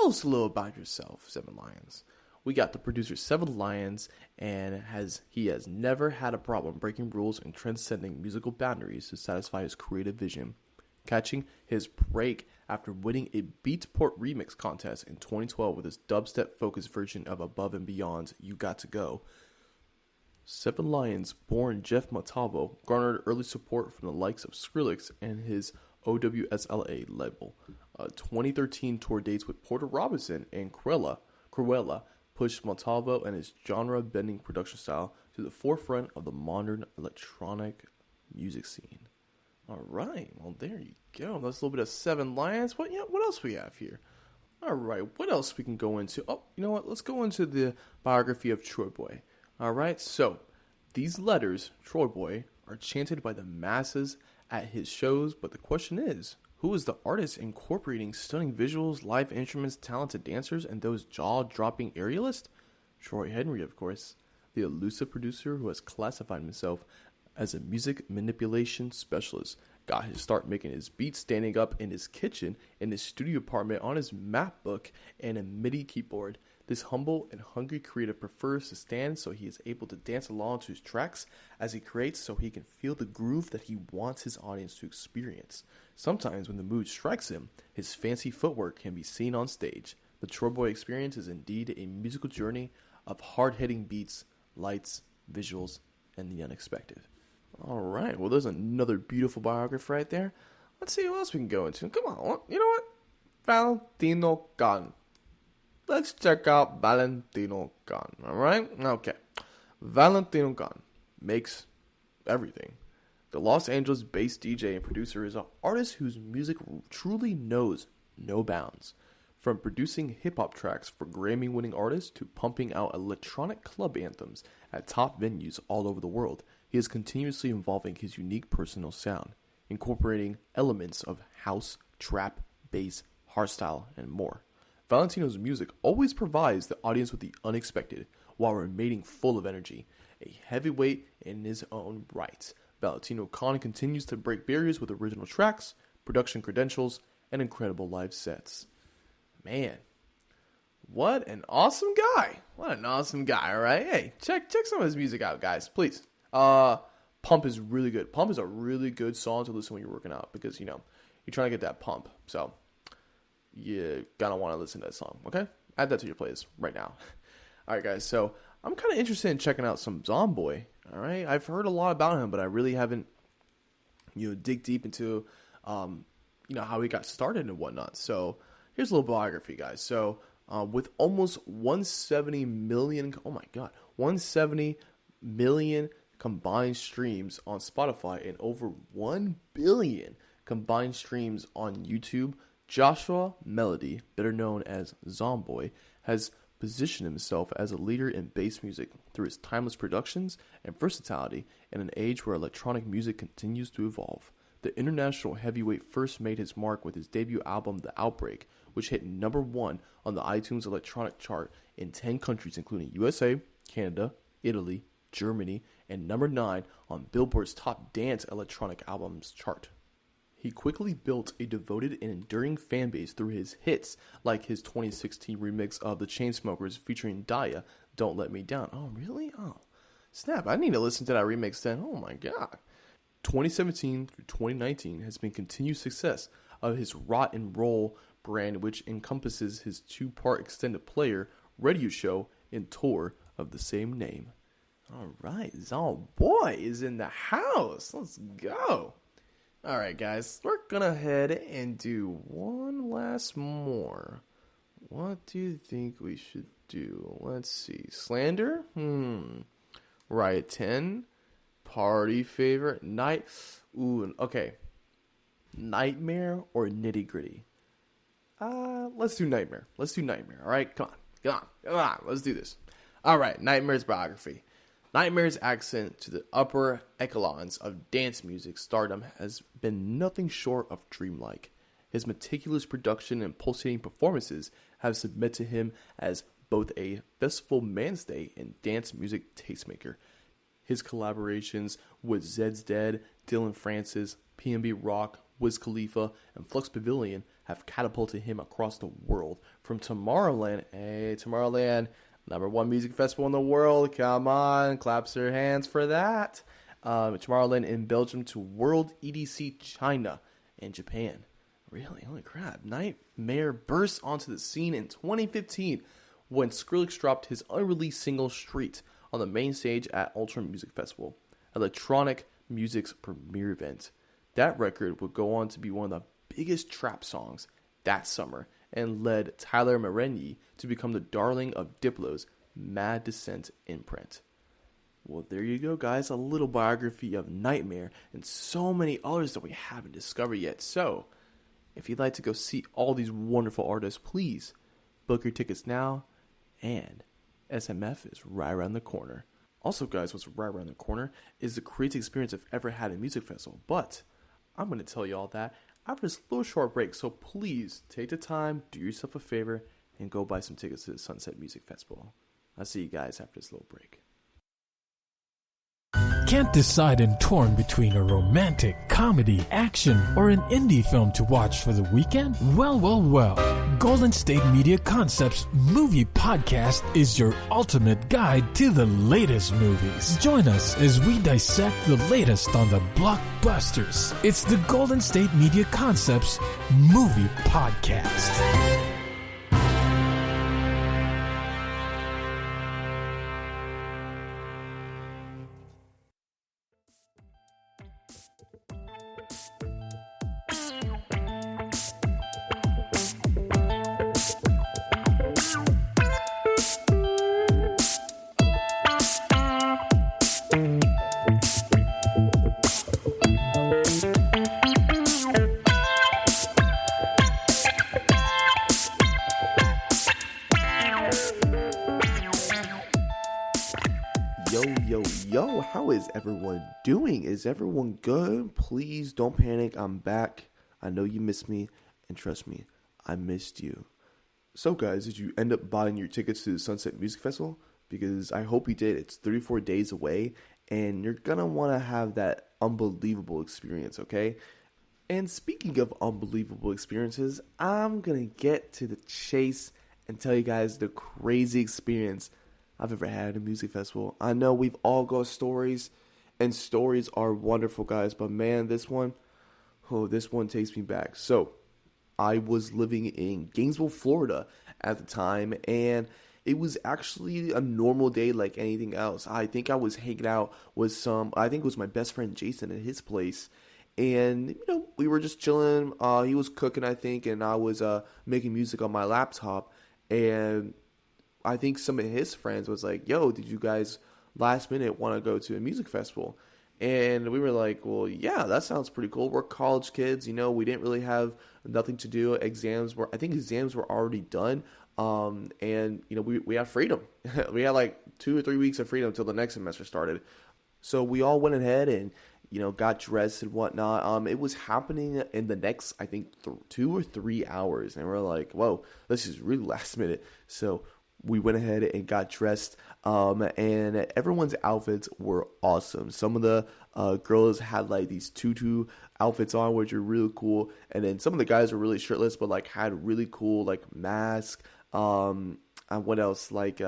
us a little about yourself, Seven Lions. We got the producer Seven Lions, and he has never had a problem breaking rules and transcending musical boundaries to satisfy his creative vision, catching his break after winning a Beatport remix contest in 2012 with his dubstep-focused version of Above and Beyond's You Got to Go. Seven Lions, born Jeff Matavo, garnered early support from the likes of Skrillex and his OWSLA label. 2013 tour dates with Porter Robinson and Cruella pushed Matavo and his genre-bending production style to the forefront of the modern electronic music scene. All right, well, there you go. That's a little bit of Seven Lions. What else we have here? All right, what else we can go into? Oh, you know what? Let's go into the biography of Troy Boy. All right, so these letters, Troy Boy, are chanted by the masses at his shows, but the question is, who is the artist incorporating stunning visuals, live instruments, talented dancers, and those jaw-dropping aerialists? Troy Henry, of course, the elusive producer who has classified himself as a music manipulation specialist, got his start making his beats standing up in his kitchen, in his studio apartment, on his map book, and a MIDI keyboard. This humble and hungry creator prefers to stand so he is able to dance along to his tracks as he creates so he can feel the groove that he wants his audience to experience. Sometimes when the mood strikes him, his fancy footwork can be seen on stage. The Troy Boy experience is indeed a musical journey of hard-hitting beats, lights, visuals, and the unexpected. All right, well, there's another beautiful biography right there. Let's see who else we can go into. Come on, you know what? Valentino Khan. Let's check out Valentino Khan, all right? Okay. Valentino Khan makes everything. The Los Angeles-based DJ and producer is an artist whose music truly knows no bounds. From producing hip-hop tracks for Grammy-winning artists to pumping out electronic club anthems at top venues all over the world, he is continuously evolving his unique personal sound, incorporating elements of house, trap, bass, hardstyle, and more. Valentino's music always provides the audience with the unexpected, while remaining full of energy. A heavyweight in his own right, Valentino Khan continues to break barriers with original tracks, production credentials, and incredible live sets. Man, what an awesome guy. What an awesome guy, all right? Hey, check some of his music out, guys, please. Pump is really good. Pump is a really good song to listen when you're working out because, you're trying to get that pump. So you gotta want to listen to that song, okay? Add that to your playlist right now. All right, guys, so I'm kind of interested in checking out some Zomboy, all right? I've heard a lot about him, but I really haven't, dig deep into, how he got started and whatnot. So here's a little biography, guys. So with almost 170 million combined streams on Spotify and over 1 billion combined streams on YouTube, Joshua Melody, better known as Zomboy, has positioned himself as a leader in bass music through his timeless productions and versatility in an age where electronic music continues to evolve. The international heavyweight first made his mark with his debut album, The Outbreak, which hit number 1 on the iTunes electronic chart in 10 countries including USA, Canada, Italy, Germany, and number 9 on Billboard's Top Dance Electronic Albums chart. He quickly built a devoted and enduring fan base through his hits like his 2016 remix of The Chainsmokers featuring Daya, Don't Let Me Down. Oh, really? Oh, snap. I need to listen to that remix then. Oh my god. 2017 through 2019 has been continued success of his Rot and Roll brand, which encompasses his 2-part extended player, radio show, and tour of the same name. Alright, Zomboy is in the house. Let's go. Alright guys, we're gonna head and do one last more. What do you think we should do? Let's see. Slander? Riot 10. Party favorite. Night. Ooh, okay. Nightmare or Nitty Gritty? Let's do Nightmare. Alright, come on. Let's do this. Alright, Nightmare's biography. Nightmare's ascent to the upper echelons of dance music stardom has been nothing short of dreamlike. His meticulous production and pulsating performances have cemented him as both a festival mainstay and dance music tastemaker. His collaborations with Zed's Dead, Dylan Francis, PNB Rock, Wiz Khalifa, and Flux Pavilion have catapulted him across the world. From Tomorrowland, number 1 music festival in the world, come on, claps their hands for that. Tomorrowland in Belgium to World EDC China and Japan. Really, holy crap. Nightmare burst onto the scene in 2015 when Skrillex dropped his unreleased single Street on the main stage at Ultra Music Festival, electronic music's premier event. That record would go on to be one of the biggest trap songs that summer and led Tyler Marenyi to become the darling of Diplo's Mad Descent imprint. Well, there you go, guys. A little biography of Nightmare and so many others that we haven't discovered yet. So, if you'd like to go see all these wonderful artists, please book your tickets now, and SMF is right around the corner. Also, guys, what's right around the corner is the craziest experience I've ever had at a music festival. But I'm going to tell you all that after this little short break. So please take the time, do yourself a favor, and go buy some tickets to the Sunset Music Festival. I'll see you guys after this little break. Can't decide and torn between a romantic, comedy, action, or an indie film to watch for the weekend? Well. Golden State Media Concepts Movie Podcast is your ultimate guide to the latest movies. Join us as we dissect the latest on the blockbusters. It's the Golden State Media Concepts Movie Podcast. Yo, how is everyone doing? Is everyone good? Please don't panic. I'm back. I know you missed me, and trust me, I missed you. So guys, did you end up buying your tickets to the Sunset Music Festival? Because I hope you did. It's 34 days away, and you're gonna want to have that unbelievable experience, okay? And speaking of unbelievable experiences, I'm gonna get to the chase and tell you guys the crazy experience I've ever had at a music festival. I know we've all got stories, and stories are wonderful, guys, but man, this one takes me back. So, I was living in Gainesville, Florida at the time, and it was actually a normal day like anything else. I think I was hanging out with I think it was my best friend Jason at his place, and, we were just chilling. He was cooking, I think, and I was making music on my laptop, and I think some of his friends was like, yo, did you guys last minute want to go to a music festival. And we were like, well, yeah, that sounds pretty cool. We're college kids, we didn't really have nothing to do. I think exams were already done. And we had freedom. We had like 2 or 3 weeks of freedom until the next semester started. So we all went ahead and, got dressed and whatnot. It was happening in the next, I think, 2 or 3 hours. And we're like, whoa, this is really last minute. So we went ahead and got dressed, and everyone's outfits were awesome. Some of the girls had like these tutu outfits on, which are really cool. And then some of the guys were really shirtless, but like had really cool like masks. And what else? Like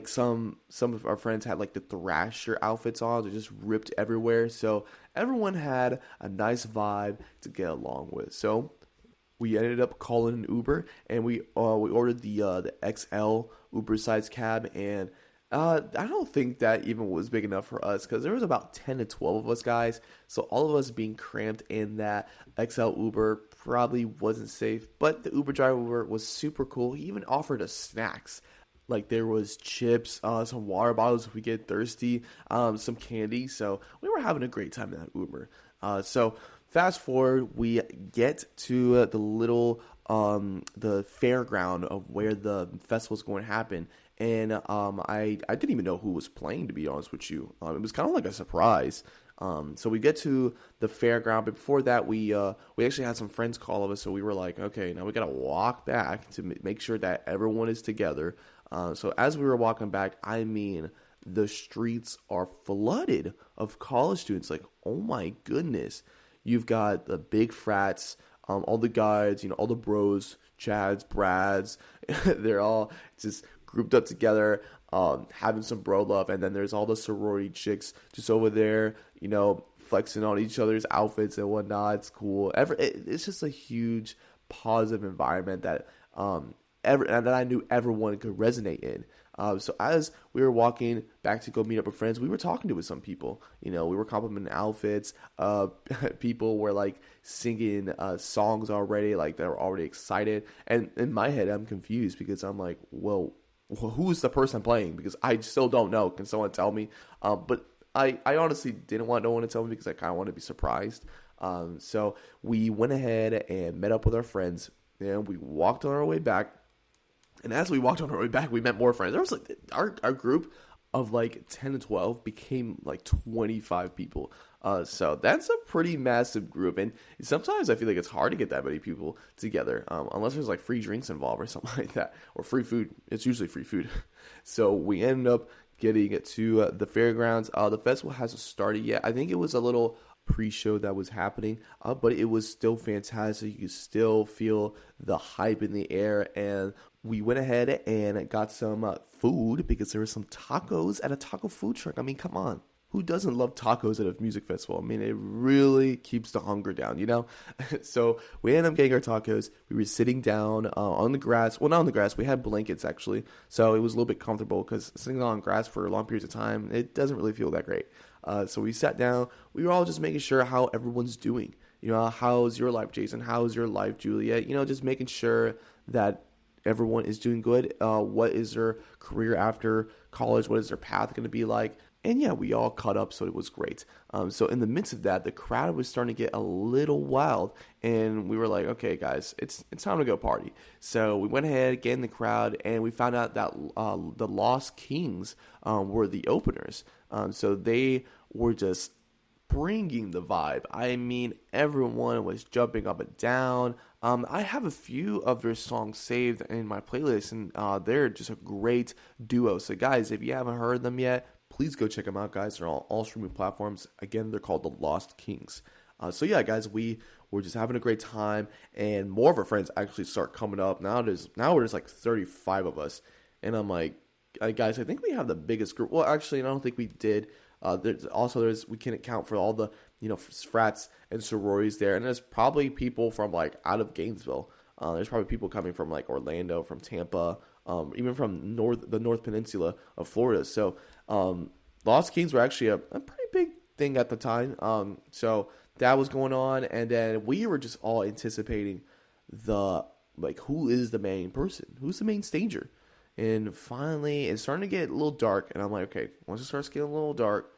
some of our friends had like the Thrasher outfits on. They're just ripped everywhere. So everyone had a nice vibe to get along with. So we ended up calling an Uber, and we ordered the XL Uber size cab, and I don't think that even was big enough for us because there was about 10 to 12 of us guys. So all of us being cramped in that XL Uber probably wasn't safe. But the Uber driver was super cool. He even offered us snacks. Like there was chips, some water bottles if we get thirsty, some candy. So we were having a great time in that Uber. So fast forward, we get to the little the fairground of where the festival is going to happen, and I didn't even know who was playing, to be honest with you. It was kind of like a surprise. So we get to the fairground, but before that, we actually had some friends call us, so we were like, okay, now we gotta walk back to make sure that everyone is together. So as we were walking back, I mean, the streets are flooded of college students. Like, oh my goodness. You've got the big frats, all the guys, all the bros, Chads, Brads. They're all just grouped up together, having some bro love. And then there's all the sorority chicks just over there, flexing on each other's outfits and whatnot. It's cool. It's just a huge positive environment that that I knew everyone could resonate in. So as we were walking back to go meet up with friends, we were talking to some people. We were complimenting outfits. People were like singing songs already, like they were already excited. And in my head, I'm confused because I'm like, well, who's the person playing? Because I still don't know. Can someone tell me? But I honestly didn't want no one to tell me because I kind of wanted to be surprised. So we went ahead and met up with our friends, and we walked on our way back. And as we walked on our way back, we met more friends. There was like our group of like 10 to 12 became like 25 people. So that's a pretty massive group. And sometimes I feel like it's hard to get that many people together, unless there's like free drinks involved or something like that, or free food. It's usually free food. So we ended up getting to the fairgrounds. The festival hasn't started yet. I think it was a little pre-show that was happening, but it was still fantastic. You could still feel the hype in the air, and we went ahead and got some food because there were some tacos at a taco food truck. I mean, come on. Who doesn't love tacos at a music festival? I mean, it really keeps the hunger down, So we ended up getting our tacos. We were sitting down on the grass. Well, not on the grass. We had blankets, actually. So it was a little bit comfortable because sitting on grass for long periods of time, it doesn't really feel that great. So we sat down. We were all just making sure how everyone's doing. How's your life, Jason? How's your life, Julia? Just making sure that everyone is doing good. What is their career after college? What is their path going to be like? And yeah, we all caught up, so it was great. So in the midst of that, the crowd was starting to get a little wild, and we were like, okay, guys, it's time to go party. So we went ahead, get in the crowd, and we found out that the Lost Kings were the openers. So they were just bringing the vibe. I mean, everyone was jumping up and down. I have a few of their songs saved in my playlist, and they're just a great duo. So guys, if you haven't heard them yet, please go check them out, guys. They're on all streaming platforms. Again, they're called the Lost Kings. So yeah, guys, we were just having a great time, and more of our friends actually start coming up. Now there's like 35 of us, and I'm like, guys, I think we have the biggest group. Well, actually, I don't think we did. We can account for all the frats and sororities there, and there's probably people from like out of Gainesville. There's probably people coming from like Orlando, from Tampa, even from the North Peninsula of Florida. So Lost Kings were actually a pretty big thing at the time. So that was going on, and then we were just all anticipating who is the main person, who's the main stager. And finally, it's starting to get a little dark. And I'm like, okay, once it starts getting a little dark,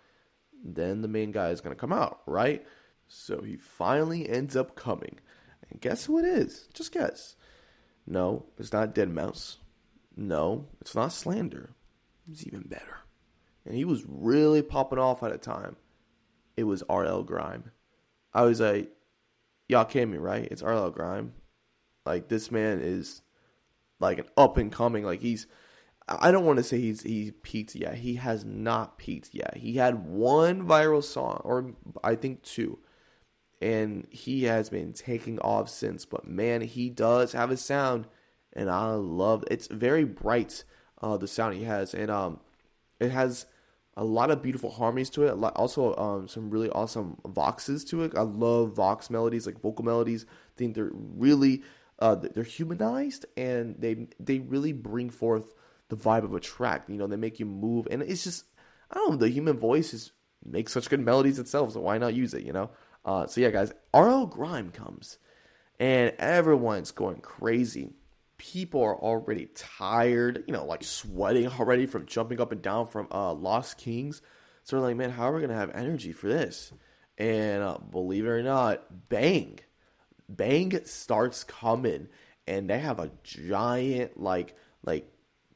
then the main guy is going to come out, right? So he finally ends up coming. And guess who it is? Just guess. No, it's not Deadmau5. No, it's not Slander. It's even better. And he was really popping off at the time. It was RL Grime. I was like, y'all kidding me, right? It's RL Grime. Like, this man is like an up and coming. Like, I don't want to say he's peaked yet. He has not peaked yet. He had one viral song, or I think two. And he has been taking off since. But man, he does have a sound. And I love it. It's very bright, the sound he has. And it has a lot of beautiful harmonies to it. Also, some really awesome voxes to it. I love vox melodies, like vocal melodies. I think they're really, they're humanized. And they really bring forth the vibe of a track. You know, they make you move. And it's just, I don't know, the human voice makes such good melodies itself. So why not use it, you know? So yeah, guys, RL Grime comes, and everyone's going crazy. People are already tired, you know, like sweating already from jumping up and down from Lost Kings. So they're like, man, how are we going to have energy for this? And believe it or not, Bang starts coming, and they have a giant, like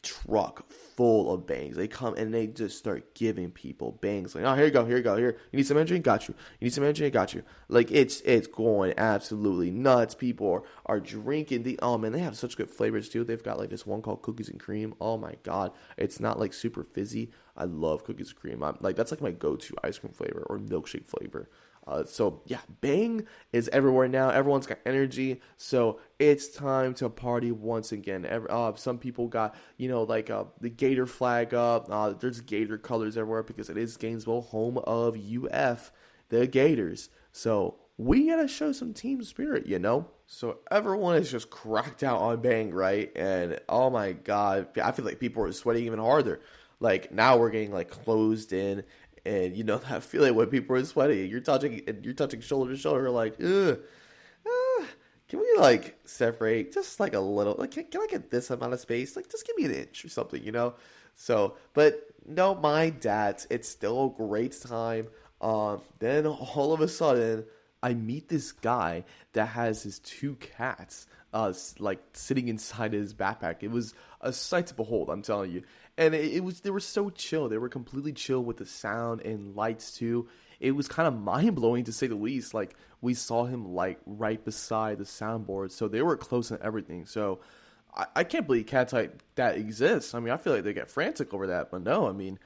truck full of bangs. They come and they just start giving people bangs. Like, oh, here you go. Here, you need some energy? Got you. You need some energy? Got you. Like, it's going absolutely nuts. People are drinking oh man, they have such good flavors too. They've got like this one called cookies and cream. Oh my god, it's not like super fizzy. I love cookies and cream. That's like my go-to ice cream flavor or milkshake flavor. So yeah, Bang is everywhere now. Everyone's got energy, so it's time to party once again. Some people got, you know, like the Gator flag up. There's Gator colors everywhere because it is Gainesville, home of UF, the Gators. So we gotta show some team spirit, you know. So everyone is just cracked out on Bang, right? And oh my god, I feel like people are sweating even harder. Like now we're getting like closed in. And you know that feeling when people are sweaty. You're touching shoulder to shoulder, like, can we like separate just like a little? Like, can I get this amount of space? Like, just give me an inch or something, you know? So, but no, my dad's. It's still a great time. Then all of a sudden, I meet this guy that has his two cats, like sitting inside his backpack. It was a sight to behold, I'm telling you. And they were so chill. They were completely chill with the sound and lights too. It was kind of mind blowing to say the least. Like, we saw him like right beside the soundboard, so they were close and everything. So I can't believe cats like that exists. I mean, I feel like they get frantic over that, but no, I mean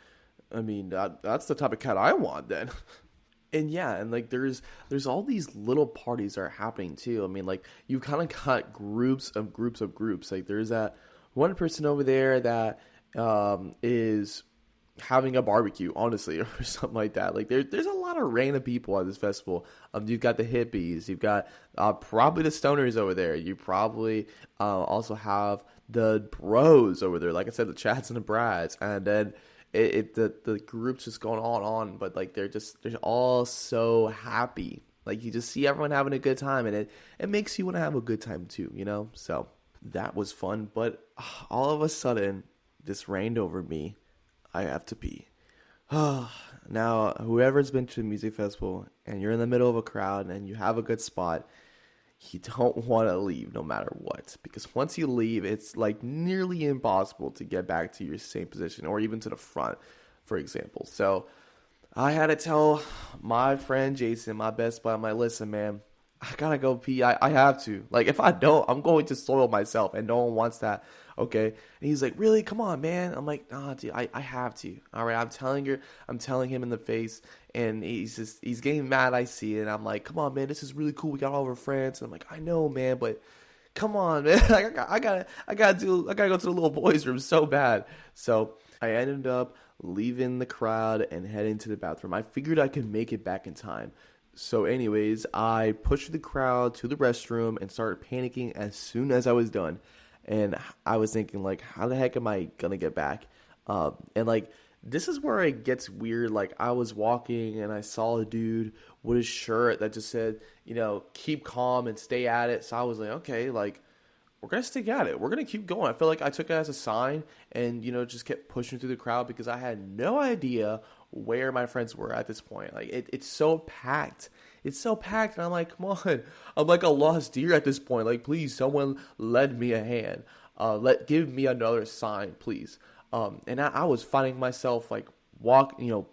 that's the type of cat I want then. And yeah, and like there's all these little parties that are happening too. I mean, like you kind of got groups of groups. Like there's that one person over there that is having a barbecue, honestly, or something like that. Like there's a lot of random people at this festival. You've got the hippies, you've got probably the stoners over there. You probably also have the bros over there. Like I said, the Chads and the Brads, and then the group's just going on. But like they're all so happy. Like you just see everyone having a good time, and it makes you want to have a good time too, you know. So that was fun. But all of a sudden, this rained over me. I have to pee. Now, whoever's been to a music festival and you're in the middle of a crowd and you have a good spot, you don't want to leave no matter what. Because once you leave, it's like nearly impossible to get back to your same position or even to the front, for example. So I had to tell my friend Jason, my best buddy, I'm like, listen, man, I gotta go pee. I have to. Like, if I don't, I'm going to soil myself, and no one wants that. Okay. And he's like, really? Come on, man. I'm like, nah, dude, I have to. All right. I'm telling him in the face, and he's getting mad. I see it. And I'm like, come on, man. This is really cool. We got all of our friends. And I'm like, I know, man, but come on, man. I gotta go to the little boys' room so bad. So I ended up leaving the crowd and heading to the bathroom. I figured I could make it back in time. So anyways, I pushed the crowd to the restroom and started panicking as soon as I was done. And I was thinking, like, how the heck am I going to get back? And, like, this is where it gets weird. Like, I was walking and I saw a dude with his shirt that just said, you know, keep calm and stay at it. So I was like, okay, like, we're going to stick at it. We're going to keep going. I feel like I took it as a sign and, just kept pushing through the crowd because I had no idea where my friends were at this point. Like, it's so packed. It's so packed. And I'm like, come on. I'm like a lost deer at this point. Like, please, someone lend me a hand. Give me another sign, please. And I was finding myself, like,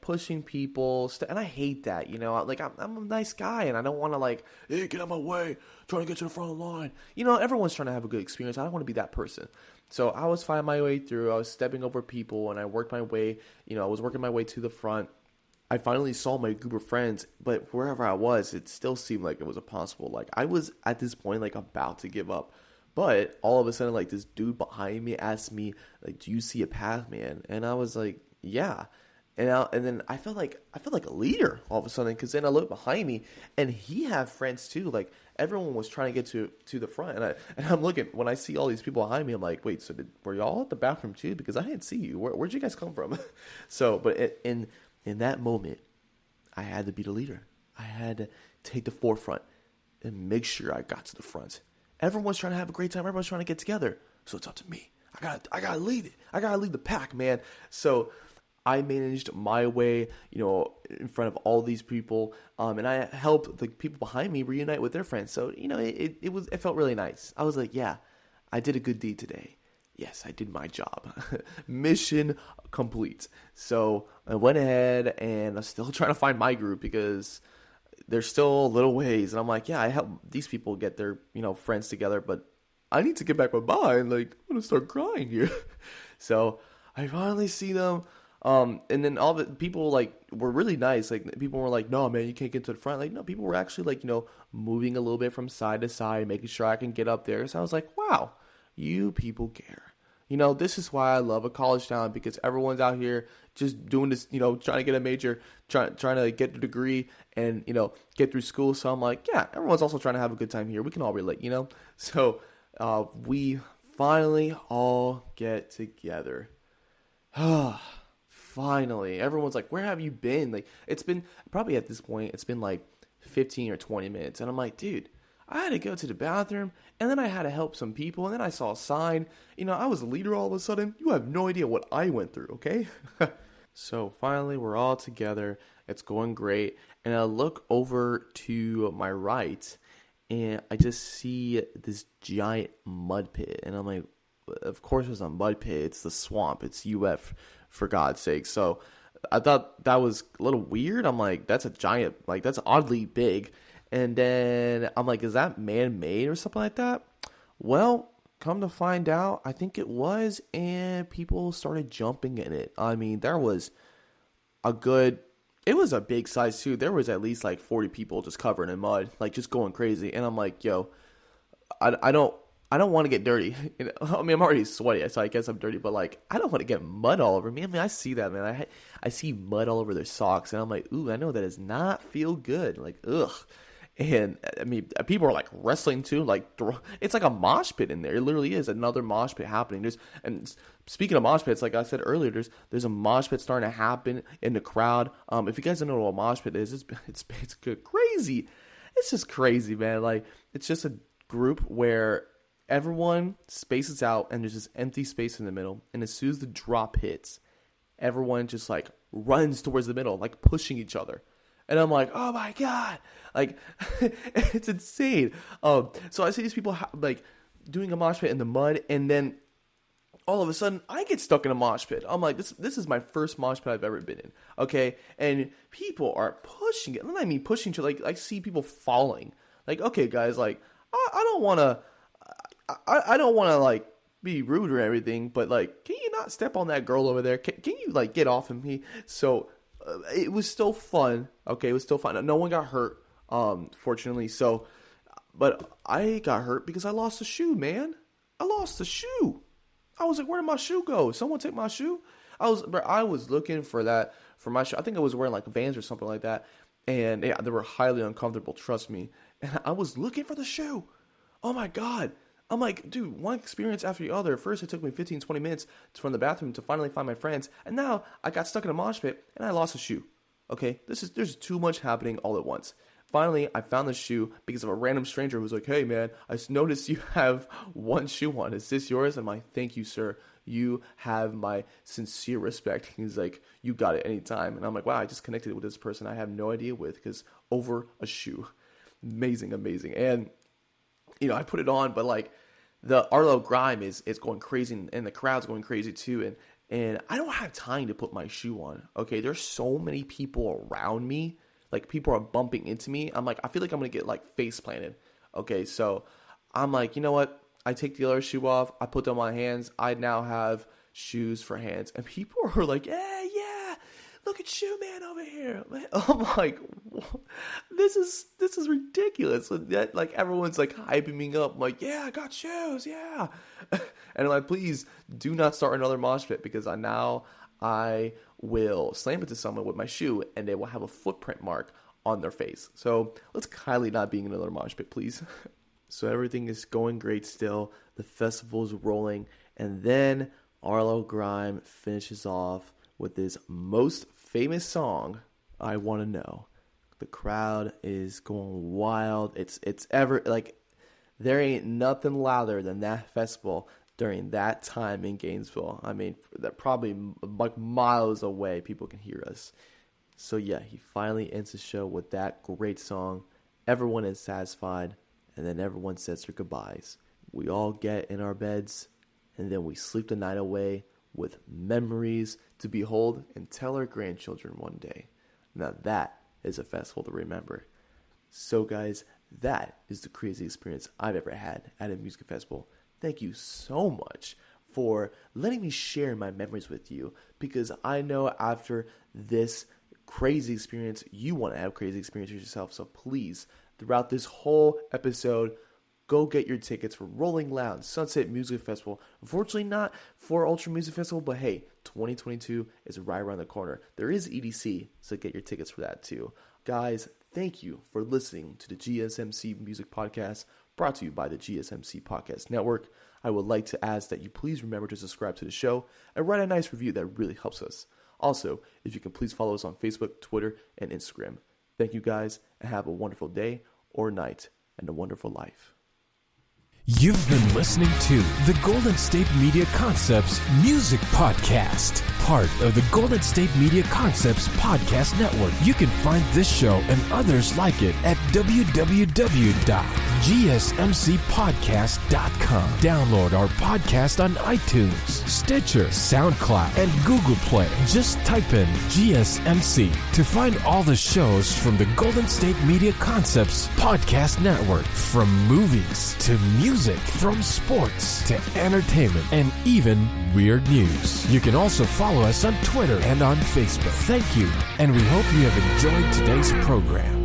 pushing people, and I hate that, like, I'm a nice guy, and I don't want to, like, hey, get out of my way, trying to get to the front of the line, everyone's trying to have a good experience. I don't want to be that person. So I was finding my way through, I was stepping over people, and I worked my way, I was working my way to the front. I finally saw my group of friends, but wherever I was, it still seemed like it was impossible. Like, I was, at this point, like, about to give up. But all of a sudden, like, this dude behind me asked me, like, do you see a path, man? And I was like, yeah. And then I felt like a leader all of a sudden, because then I looked behind me, and he had friends too. Like, everyone was trying to get to the front, and I'm looking, when I see all these people behind me, I'm like, wait, so were y'all at the bathroom too? Because I didn't see you. Where'd you guys come from? So, but in that moment, I had to be the leader. I had to take the forefront and make sure I got to the front. Everyone's trying to have a great time. Everyone's trying to get together. So it's up to me. I gotta lead it. I gotta lead the pack, man. So I managed my way, in front of all these people, and I helped the people behind me reunite with their friends. So, it felt really nice. I was like, yeah, I did a good deed today. Yes, I did my job. Mission complete. So I went ahead, and I'm still trying to find my group because there's still a little ways. And I'm like, yeah, I helped these people get their, friends together, but I need to get back with mine. Like, I'm going to start crying here. So I finally see them. And then all the people, like, were really nice. Like, people were like, no, man, you can't get to the front. Like, no, people were actually, like, moving a little bit from side to side, making sure I can get up there. So I was like, wow, you people care. This is why I love a college town, because everyone's out here just doing this, trying to get a major, trying to get a degree and, get through school. So I'm like, yeah, everyone's also trying to have a good time here. We can all relate, So we finally all get together. Finally, everyone's like, where have you been? Like, it's been probably at this point, it's been like 15 or 20 minutes. And I'm like, dude, I had to go to the bathroom, and then I had to help some people, and then I saw a sign. I was a leader all of a sudden. You have no idea what I went through, okay? So finally, we're all together. It's going great. And I look over to my right, and I just see this giant mud pit. And I'm like, of course it's a mud pit. It's the swamp. It's UF, for God's sake. So I thought that was a little weird. I'm like, that's a giant, like, that's oddly big. And then I'm like, is that man-made or something like that? Well, come to find out, I think it was, and people started jumping in it. I mean, there was it was a big size too. There was at least like 40 people just covered in mud, like just going crazy. And I'm like, yo, I don't want to get dirty. I mean, I'm already sweaty, so I guess I'm dirty, but like, I don't want to get mud all over me. I mean, I see that, man. I see mud all over their socks, and I'm like, ooh, I know that does not feel good. Like, ugh. And I mean, people are like wrestling too. Like, it's like a mosh pit in there. It literally is another mosh pit happening. And speaking of mosh pits, like I said earlier, there's a mosh pit starting to happen in the crowd. If you guys don't know what a mosh pit is, it's crazy. It's just crazy, man. Like, it's just a group where everyone spaces out, and there's this empty space in the middle. And as soon as the drop hits, everyone just like runs towards the middle, like pushing each other. And I'm like, oh my God, like, it's insane. So I see these people like doing a mosh pit in the mud, and then all of a sudden I get stuck in a mosh pit. I'm like, this is my first mosh pit I've ever been in. Okay. And people are pushing it. And I mean, pushing to, like, I see people falling. Like, okay, guys, like, I don't want to like be rude or everything, but like, can you not step on that girl over there? Can you like get off of me? So it was still fun. Okay, it was still fun. No one got hurt, fortunately. So, but I got hurt because I lost a shoe, man. I lost the shoe. I was like, where did my shoe go? Someone take my shoe? I was looking for my shoe. I think I was wearing like Vans or something like that. And yeah, they were highly uncomfortable, trust me. And I was looking for the shoe. Oh my God. I'm like, dude, one experience after the other. First, it took me 15, 20 minutes from the bathroom to finally find my friends. And now I got stuck in a mosh pit and I lost a shoe. Okay, there's too much happening all at once. finally, I found the shoe because of a random stranger who was like, hey, man, I noticed you have one shoe on. Is this yours? I'm like, thank you, sir. You have my sincere respect. He's like, you got it anytime. And I'm like, wow, I just connected with this person I have no idea with because over a shoe. Amazing. And, I put it on, but like the Arlo Grime is going crazy and the crowd's going crazy too. And I don't have time to put my shoe on. Okay, there's so many people around me. Like, people are bumping into me. I'm like, I feel like I'm going to get like face planted. Okay, so I'm like, you know what? I take the other shoe off. I put them on my hands. I now have shoes for hands. And people are like, yeah, look at Shoe Man over here. I'm like, this is ridiculous. That, like, everyone's like hyping me up. I'm like, yeah, I got shoes, yeah. And I'm like, please do not start another mosh pit because I will slam into someone with my shoe and they will have a footprint mark on their face. So let's kindly not be in another mosh pit, please. So everything is going great still. The festival's rolling. And then Arlo Grime finishes off with his most famous song, I Want to Know. The crowd is going wild. It's ever, like, there ain't nothing louder than that festival during that time in Gainesville. I mean, that probably like miles away, people can hear us. So yeah, he finally ends the show with that great song. Everyone is satisfied. And then everyone says their goodbyes. We all get in our beds, and then we sleep the night away with memories to behold and tell our grandchildren one day. Now that is a festival to remember. So guys, that is the craziest experience I've ever had at a music festival. Thank you so much for letting me share my memories with you, because I know after this crazy experience, you want to have crazy experiences yourself. So please, throughout this whole episode, go get your tickets for Rolling Loud Sunset Music Festival. Unfortunately, not for Ultra Music Festival, but hey, 2022 is right around the corner. There is EDC, so get your tickets for that too. Guys, thank you for listening to the GSMC Music Podcast, brought to you by the GSMC Podcast Network. I would like to ask that you please remember to subscribe to the show and write a nice review. That really helps us. Also, if you can please follow us on Facebook, Twitter, and Instagram. Thank you guys, and have a wonderful day or night and a wonderful life. You've been listening to the Golden State Media Concepts Music Podcast, part of the Golden State Media Concepts Podcast Network. You can find this show and others like it at www.gsmcpodcast.com. Download our podcast on iTunes, Stitcher, SoundCloud, and Google Play. Just type in GSMC to find all the shows from the Golden State Media Concepts Podcast Network, from movies to music, from sports to entertainment, and even weird news. You can also follow us on Twitter and on Facebook. Thank you, and we hope you have enjoyed today's program.